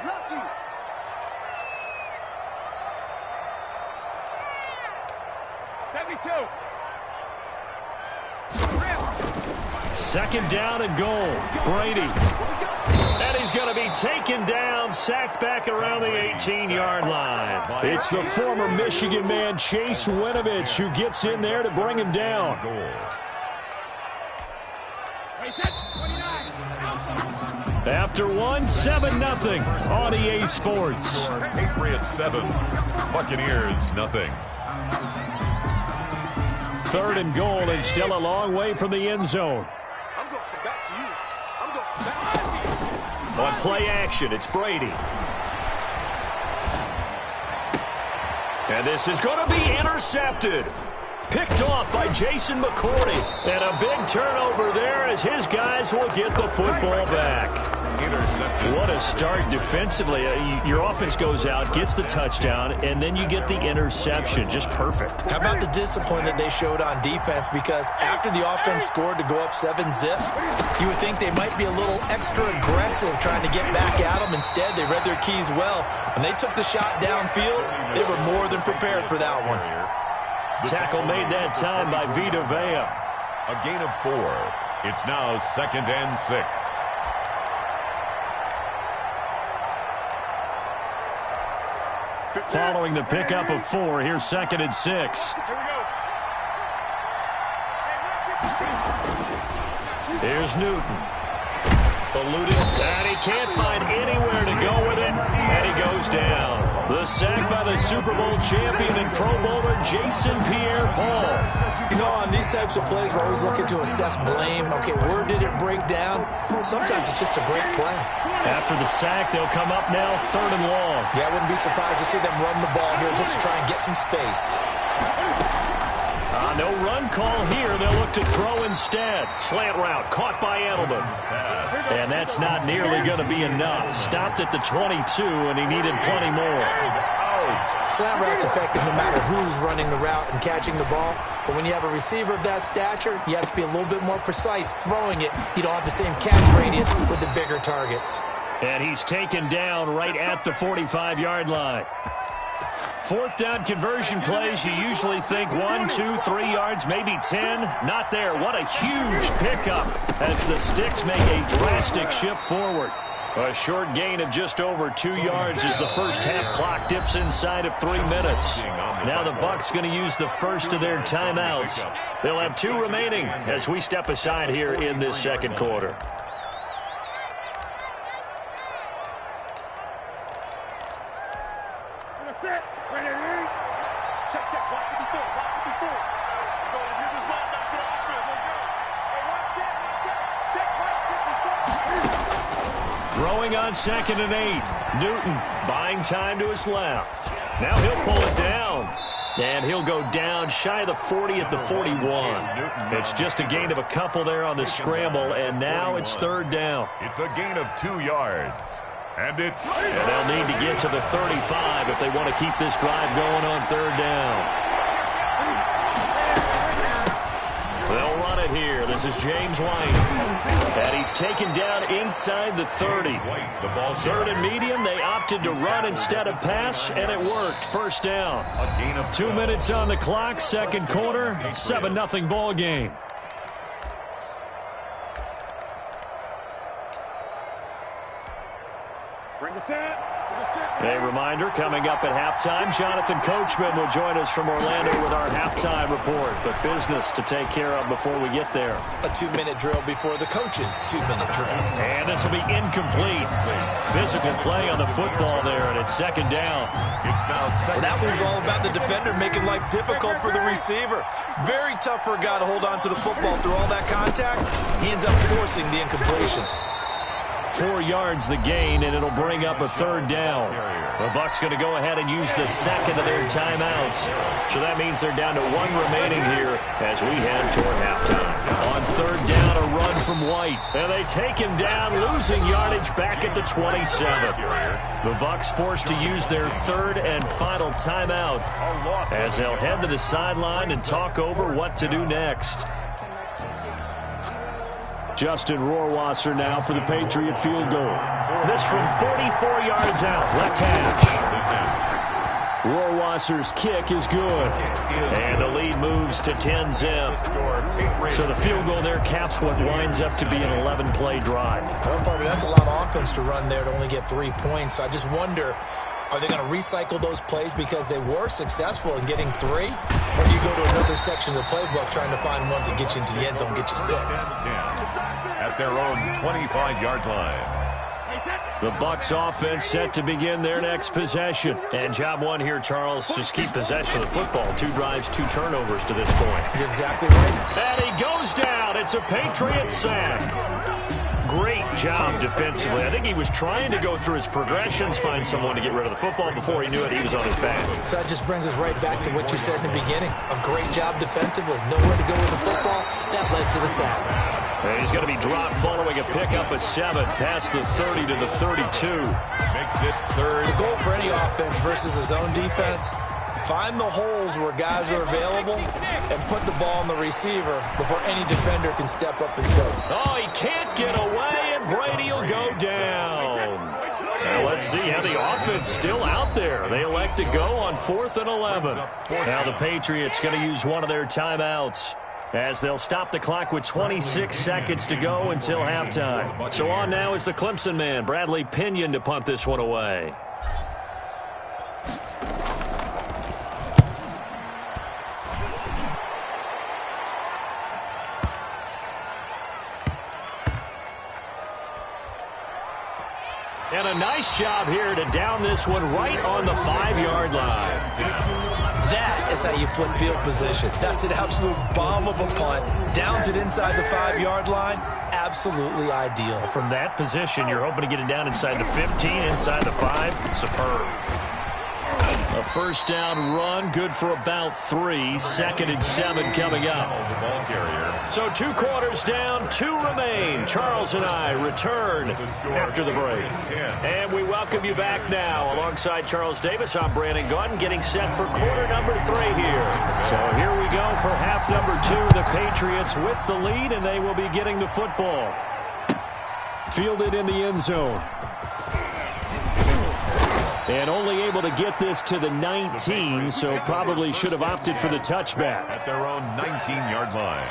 Second down and goal. Brady. And he's going to be taken down, sacked back around the 18-yard line. It's the former Michigan man, Chase Winovich, who gets in there to bring him down. After one, 7-0 on EA Sports. Patriots 7, Buccaneers nothing. Third and goal, and still a long way from the end zone. On play action, it's Brady. And this is going to be intercepted. Picked off by Jason McCourty. And a big turnover there as his guys will get the football back. What a start defensively. Your offense goes out, gets the touchdown, and then you get the interception. Just perfect. How about the discipline that they showed on defense? Because after the offense scored to go up 7-zip, you would think they might be a little extra aggressive trying to get back at them. Instead, they read their keys well. When they took the shot downfield, they were more than prepared for that one. Tackle made that time by Vita Vea. A gain of 4. It's now 2nd and 6. Following the pickup of 4, here's 2nd and 6. Here's Newton. Eluded, and he can't find anywhere to go with it, and he goes down. The sack by the Super Bowl champion and Pro Bowler Jason Pierre-Paul. You know, on these types of plays, we're always looking to assess blame. Okay, where did it break down? Sometimes it's just a great play. After the sack, they'll come up now 3rd and long. Yeah, I wouldn't be surprised to see them run the ball here just to try and get some space. No run call here. They'll look to throw instead. Slant route caught by Edelman. And that's not nearly going to be enough. Stopped at the 22, and he needed plenty more. Slant route's effective no matter who's running the route and catching the ball. But when you have a receiver of that stature, you have to be a little bit more precise throwing it. You don't have the same catch radius with the bigger targets. And he's taken down right at the 45-yard line. 4th down conversion plays, you usually think 1, 2, 3 yards, maybe 10. Not there. What a huge pickup as the Sticks make a drastic shift forward. A short gain of just over 2 yards as the first half clock dips inside of 3 minutes. Now the Bucs going to use the first of their timeouts. They'll have 2 remaining as we step aside here in this second quarter. Throwing on 2nd and 8. Newton buying time to his left. Now he'll pull it down. And he'll go down shy of the 40 at the 41. It's just a gain of a couple there on the scramble, and now it's 3rd down. It's a gain of 2 yards. And they'll need to get to the 35 if they want to keep this drive going on 3rd down. They'll run it here. This is James White. And he's taken down inside the 30. 3rd and medium. They opted to run instead of pass, and it worked. 1st down. 2 minutes on the clock. Second quarter. 7-0 ball game. A reminder, coming up at halftime, Jonathan Coachman will join us from Orlando with our halftime report. But business to take care of before we get there. A 2-minute drill before the coach's 2-minute drill. And this will be incomplete. Physical play on the football there, and it's 2nd down. Well, that one's all about the defender making life difficult for the receiver. Very tough for a guy to hold on to the football through all that contact. He ends up forcing the incompletion. 4 yards the gain, and it'll bring up a 3rd down. The Bucs going to go ahead and use the second of their timeouts. So that means they're down to 1 remaining here as we head toward halftime. On 3rd down, a run from White. And they take him down, losing yardage back at the 27. The Bucs forced to use their 3rd and final timeout as they'll head to the sideline and talk over what to do next. Justin Rohrwasser now for the Patriot field goal. This from 44 yards out, left hash. Rohrwasser's kick is good. And the lead moves to 10-zip. So the field goal there caps what winds up to be an 11-play drive. Well, partner, that's a lot of offense to run there to only get 3 points. I just wonder, are they going to recycle those plays because they were successful in getting 3? Or do you go to another section of the playbook trying to find ones that get you into the end zone, get you 6? At their own 25-yard line. The Bucs offense set to begin their next possession. And job 1 here, Charles, just keep possession of the football. 2 drives, 2 turnovers to this point. You're exactly right. And he goes down. It's a Patriot sack. Great job defensively. I think he was trying to go through his progressions, find someone to get rid of the football. Before he knew it, he was on his back. So that just brings us right back to what you said in the beginning. A great job defensively. Nowhere to go with the football. That led to the sack. And he's going to be dropped following a pickup of 7 past the 30 to the 32. Makes it 3rd. The goal for any offense versus his own defense, find the holes where guys are available and put the ball on the receiver before any defender can step up and go. Oh, he can't get away, and Brady will go down. Now let's see how the offense still out there. They elect to go on 4th and 11. Now the Patriots going to use one of their timeouts, as they'll stop the clock with 26 seconds to go until halftime. So on now is the Clemson man, Bradley Pinion, to punt this one away. And a nice job here to down this one right on the 5-yard line. That is how you flip field position. That's an absolute bomb of a punt. Downs it inside the 5-yard line. Absolutely ideal. From that position, you're hoping to get it down inside the 15, inside the 5. Superb. A 1st down run, good for about 3. 2nd and 7 coming up. So 2 quarters down, 2 remain. Charles and I return after the break. And we welcome you back now. Alongside Charles Davis, I'm Brandon Gaudin, getting set for quarter number 3 here. So here we go for half number 2. The Patriots with the lead, and they will be getting the football. Fielded in the end zone. And only able to get this to the 19, so probably should have opted for the touchback. At their own 19-yard line.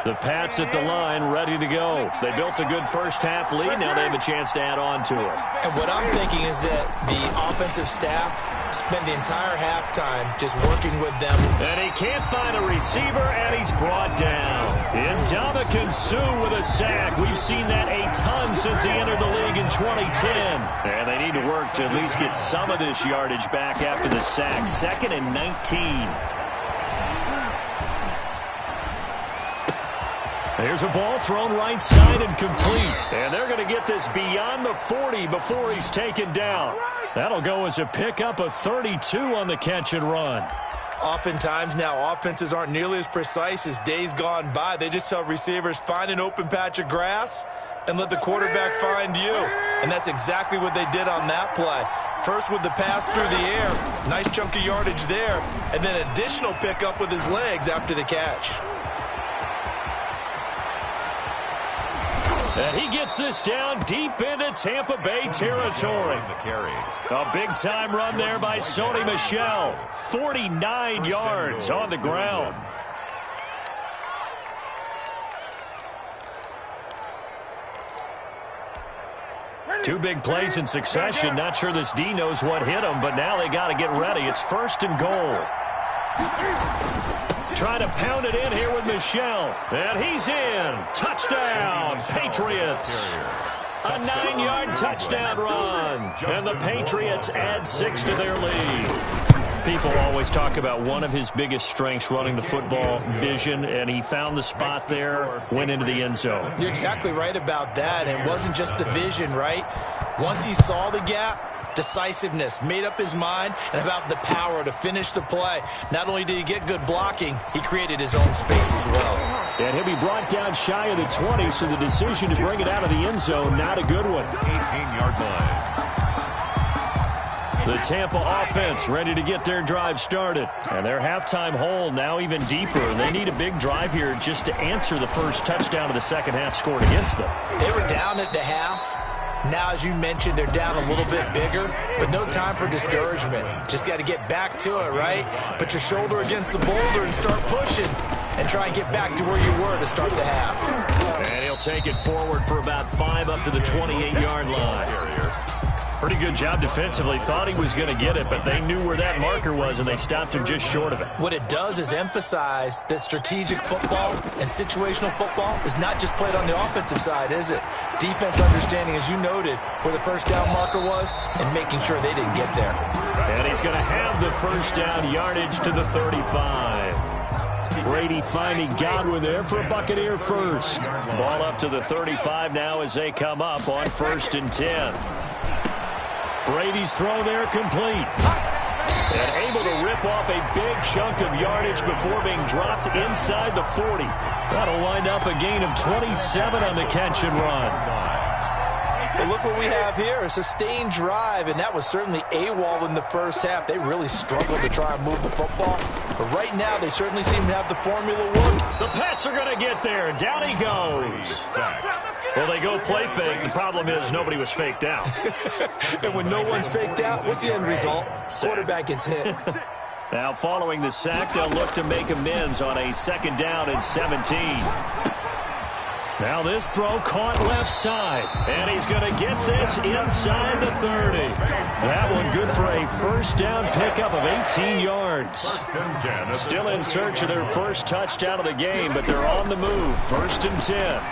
The Pats at the line, ready to go. They built a good first-half lead. Now they have a chance to add on to it. And what I'm thinking is that the offensive staff spent the entire halftime just working with them. And he can't find a receiver, and he's brought down. Ndamukong Suh with a sack. We've seen that a ton since he entered the league in 2010. And they need to work to at least get some of this yardage back after the sack. 2nd and 19. There's a ball thrown right side and complete. And they're going to get this beyond the 40 before he's taken down. That'll go as a pickup of 32 on the catch and run. Oftentimes now offenses aren't nearly as precise as days gone by. They just tell receivers, find an open patch of grass and let the quarterback find you. And that's exactly what they did on that play. First with the pass through the air. Nice chunk of yardage there. And then additional pickup with his legs after the catch. And he gets this down deep into Tampa Bay territory. A big-time run there by Sony Michel. 49 yards on the ground. Two big plays in succession. Not sure this D knows what hit him, but now they got to get ready. It's 1st and goal. Trying to pound it in here with Michel. And he's in. Touchdown, Patriots. A 9-yard touchdown run. And the Patriots add 6 to their lead. People always talk about one of his biggest strengths running the football, vision, and he found the spot there, went into the end zone. You're exactly right about that. And it wasn't just the vision, right? Once he saw the gap, decisiveness, made up his mind, and about the power to finish the play. Not only did he get good blocking, he created his own space as well. And he'll be brought down shy of the 20, so the decision to bring it out of the end zone, not a good one. 18-yard line. The Tampa offense ready to get their drive started. And their halftime hole now even deeper. They need a big drive here just to answer the first touchdown of the second half scored against them. They were down at the half. Now, as you mentioned, they're down a little bit bigger, but no time for discouragement. Just got to get back to it, right? Put your shoulder against the boulder and start pushing and try and get back to where you were to start the half. And he'll take it forward for about 5 up to the 28-yard line. Pretty good job defensively. Thought he was going to get it, but they knew where that marker was, and they stopped him just short of it. What it does is emphasize that strategic football and situational football is not just played on the offensive side, is it? Defense understanding, as you noted, where the first down marker was and making sure they didn't get there. And he's going to have the first down yardage to the 35. Brady finding Godwin there for a Buccaneer first. Ball up to the 35 now as they come up on 1st and 10. Brady's throw there complete. And able to rip off a big chunk of yardage before being dropped inside the 40. That'll wind up a gain of 27 on the catch and run. Well, look what we have here, a sustained drive, and that was certainly AWOL in the first half. They really struggled to try and move the football. But right now, they certainly seem to have the formula work. The Pats are going to get there. Down he goes. Well, they go play fake. The problem is nobody was faked out. And when no one's faked out, what's the end result? Quarterback gets hit. Now, following the sack, they'll look to make amends on a 2nd down and 17. Now this throw caught left side. And he's going to get this inside the 30. That one good for a first down pickup of 18 yards. Still in search of their first touchdown of the game, but they're on the move. 1st and 10.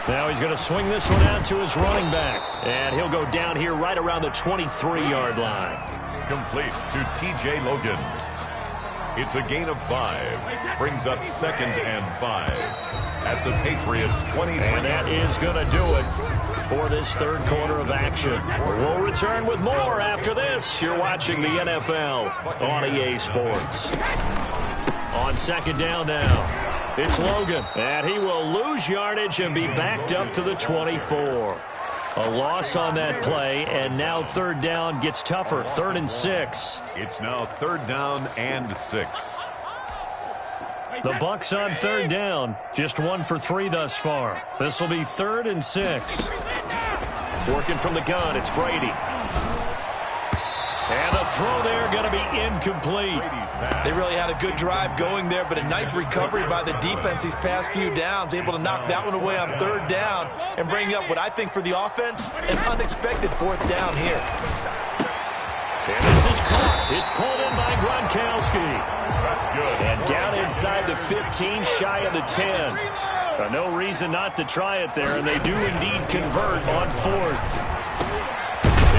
Now he's going to swing this one out to his running back. And he'll go down here right around the 23-yard line. Complete to T.J. Logan. It's a gain of 5. Brings up 2nd and 5 at the Patriots' 23. And that is going to do it for this third quarter of action. We'll return with more after this. You're watching the NFL on EA Sports. On 2nd down now, it's Logan. And he will lose yardage and be backed up to the 24. A loss on that play, and now 3rd down gets tougher. 3rd and 6. It's now 3rd down and 6. The Bucs on 3rd down. Just 1 for 3 thus far. This will be 3rd and 6. Working from the gun, it's Brady. And the throw there going to be incomplete. They really had a good drive going there, but a nice recovery by the defense these past few downs, able to knock that one away on third down and bring up what I think for the offense, an unexpected fourth down here. And this is caught. It's pulled in by Gronkowski. That's good. And down inside the 15, shy of the 10. No reason not to try it there, and they do indeed convert on fourth.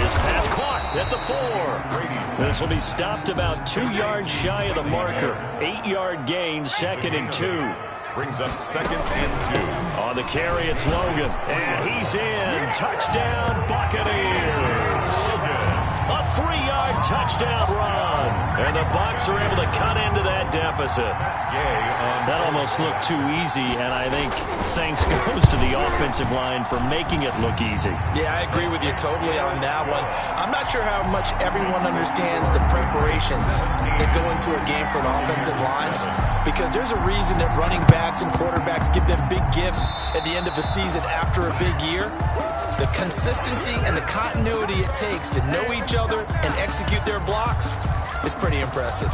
This pass caught at the 4. This will be stopped about 2 yards shy of the marker. 8-yard gain, 2nd and 2. Brings up 2nd and 2. On the carry, it's Logan. And he's in. Touchdown, Buccaneers. A 3-yard touchdown run. And the Bucs are able to cut into that deficit. That almost looked too easy, and I think thanks goes to the offensive line for making it look easy. Yeah, I agree with you totally on that one. I'm not sure how much everyone understands the preparations that go into a game for an offensive line, because there's a reason that running backs and quarterbacks give them big gifts at the end of the season after a big year. The consistency and the continuity it takes to know each other and execute their blocks is pretty impressive.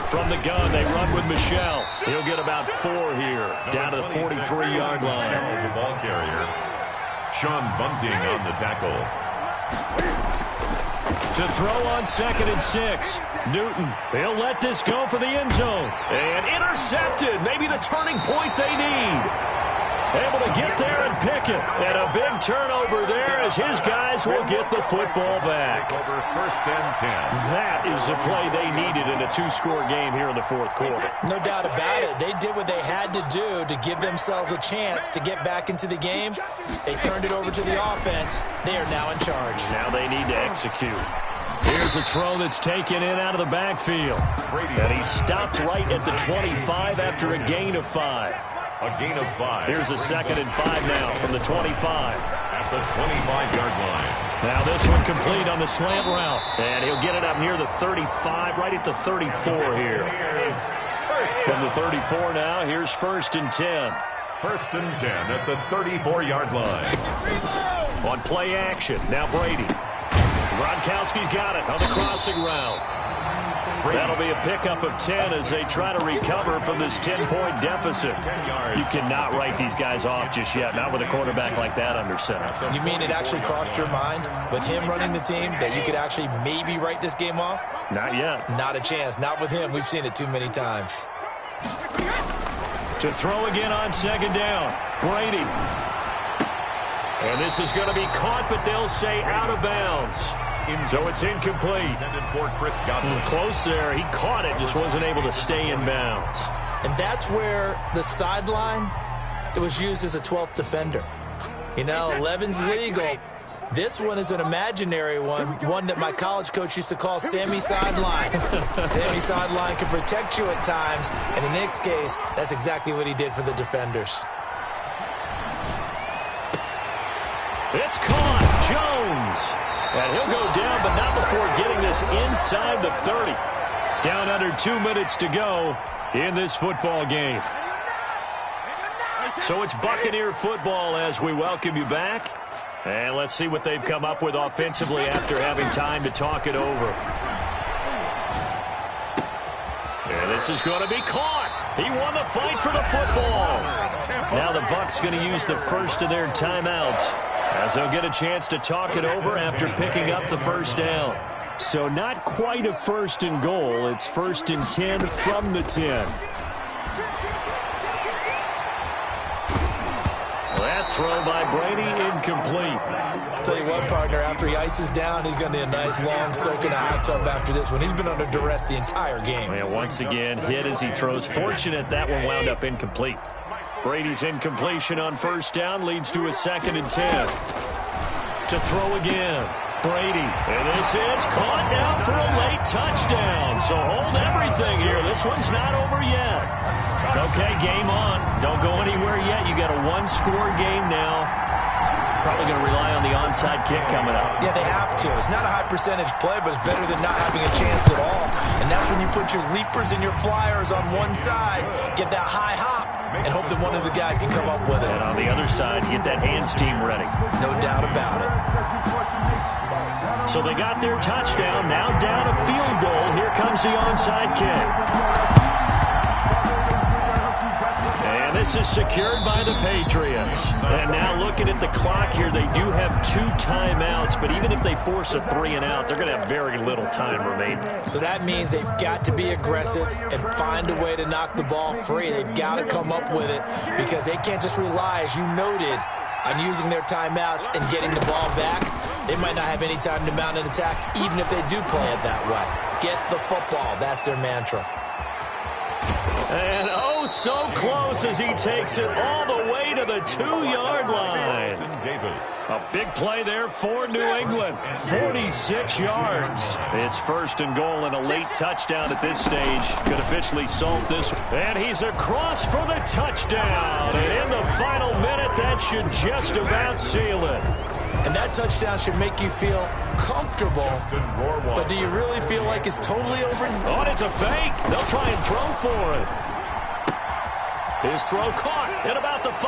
From the gun, they run with Michelle. He'll get about 4 here, down to the 43-yard line. The ball carrier. Sean Bunting on the tackle. To throw on 2nd and 6. Newton, he'll let this go for the end zone. And intercepted. Maybe the turning point they need. Able to get there and pick it. And a big turnover there as his guys will get the football back. Over 1st and 10. That is the play they needed in a 2-score game here in the 4th quarter. No doubt about it. They did what they had to do to give themselves a chance to get back into the game. They turned it over to the offense. They are now in charge. Now they need to execute. Here's a throw that's taken in out of the backfield. And he stopped right at the 25 after a gain of 5. A gain of 5. Here's a 2nd and 5 now from the 25. At the 25-yard line. Now this one complete on the slant route. And he'll get it up near the 35, right at the 34 here. From the 34 now, here's 1st and 10. 1st and 10 at the 34-yard line. On play action, now Brady. Gronkowski's got it on the crossing route. That'll be a pickup of 10 as they try to recover from this 10-point deficit. You cannot write these guys off just yet, not with a quarterback like that under center. You mean it actually crossed your mind with him running the team that you could actually maybe write this game off? Not yet. Not a chance. Not with him. We've seen it too many times. To throw again on 2nd down. Brady. And this is going to be caught, but they'll say out of bounds. So it's incomplete. For Chris Godwin. Close there. He caught it, just wasn't able to stay in bounds. And that's where the sideline, it was used as a 12th defender. You know, 11's legal. This one is an imaginary one that my college coach used to call Sammy Sideline. Sammy Sideline can protect you at times, and in this case, that's exactly what he did for the defenders. It's caught. Jones. And he'll go down, but not before getting this inside the 30. Down under 2 minutes to go in this football game. So it's Buccaneer football as we welcome you back. And let's see what they've come up with offensively after having time to talk it over. And this is going to be caught. He won the fight for the football. Now the Bucs going to use the first of their timeouts, as they'll get a chance to talk it over after picking up the 1st down. So not quite a 1st and goal. It's 1st and 10 from the 10. That throw by Brady incomplete. Tell you what, partner, after he ices down, he's going to need a nice long soak in a hot tub after this one. He's been under duress the entire game. And once again, hit as he throws. Fortunate that one wound up incomplete. Brady's incompletion on 1st down leads to a 2nd and 10. To throw again. Brady. And this is caught now for a late touchdown. So hold everything here. This one's not over yet. Okay, game on. Don't go anywhere yet. You got a 1-score game now. Probably going to rely on the onside kick coming up. Yeah, they have to. It's not a high percentage play, but it's better than not having a chance at all. And that's when you put your leapers and your flyers on one side, get that high hop, and hope that one of the guys can come up with it. And on the other side, get that hands team ready. No doubt about it. So they got their touchdown. Now down a field goal. Here comes the onside kick. And this is secured by the Patriots. And now looking at the clock here, they do have 2 timeouts, but even if they force a 3-and-out, they're going to have very little time remaining. So that means they've got to be aggressive and find a way to knock the ball free. They've got to come up with it because they can't just rely, as you noted, on using their timeouts and getting the ball back. They might not have any time to mount an attack, even if they do play it that way. Get the football. That's their mantra. And oh, so close as he takes it all the way to the 2-yard line. A big play there for New England. 46 yards. It's 1st and goal and a late touchdown at this stage. Could officially solve this. And he's across for the touchdown. And in the final minute, that should just about seal it. And that touchdown should make you feel comfortable. But do you really feel like it's totally over? Oh, and it's a fake. They'll try and throw for it. His throw caught at about the 5.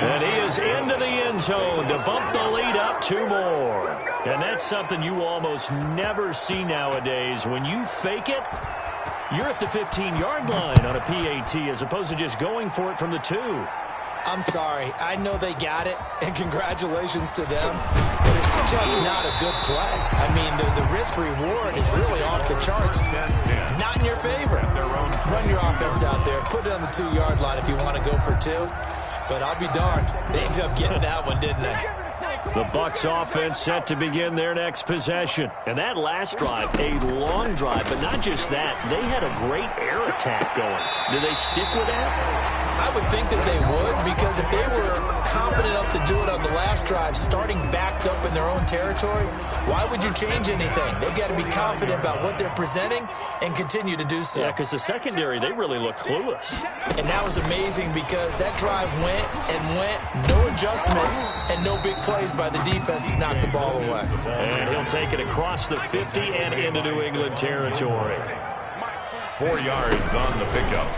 And he is into the end zone to bump the lead up 2 more. And that's something you almost never see nowadays. When you fake it, you're at the 15-yard line on a PAT as opposed to just going for it from the 2. I'm sorry. I know they got it, and congratulations to them. But it's just not a good play. I mean, the risk-reward is really off the charts. Not in your favor. Run your offense out there. Put it on the 2-yard line if you want to go for 2. But I'll be darned. They ended up getting that one, didn't they? The Bucs offense set to begin their next possession. And that last drive, a long drive, but not just that. They had a great air attack going. Do they stick with that? I would think that they would, because if they were confident enough to do it on the last drive, starting backed up in their own territory, why would you change anything? They've got to be confident about what they're presenting and continue to do so. Yeah, because the secondary, they really look clueless. And that was amazing because that drive went and went, no adjustments and no big plays by the defense to knock the ball away. And he'll take it across the 50 and into New England territory. 4 yards on the pickup.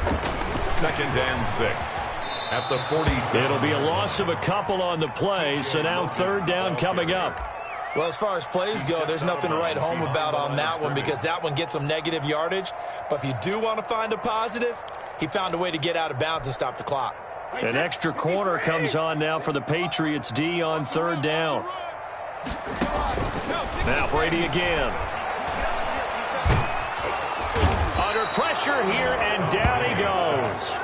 2nd and 6 at the 47. It'll be a loss of a couple on the play, so now 3rd down coming up. Well, as far as plays go, there's nothing to write home about on that one because that one gets some negative yardage. But if you do want to find a positive, he found a way to get out of bounds and stop the clock. An extra corner comes on now for the Patriots D on 3rd down. Now Brady again. Under pressure here, and down he goes.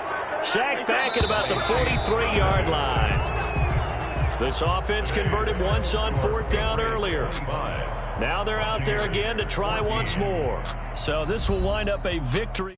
Sacked back at about the 43-yard line. This offense converted once on 4th down earlier. Now they're out there again to try once more. So this will wind up a victory.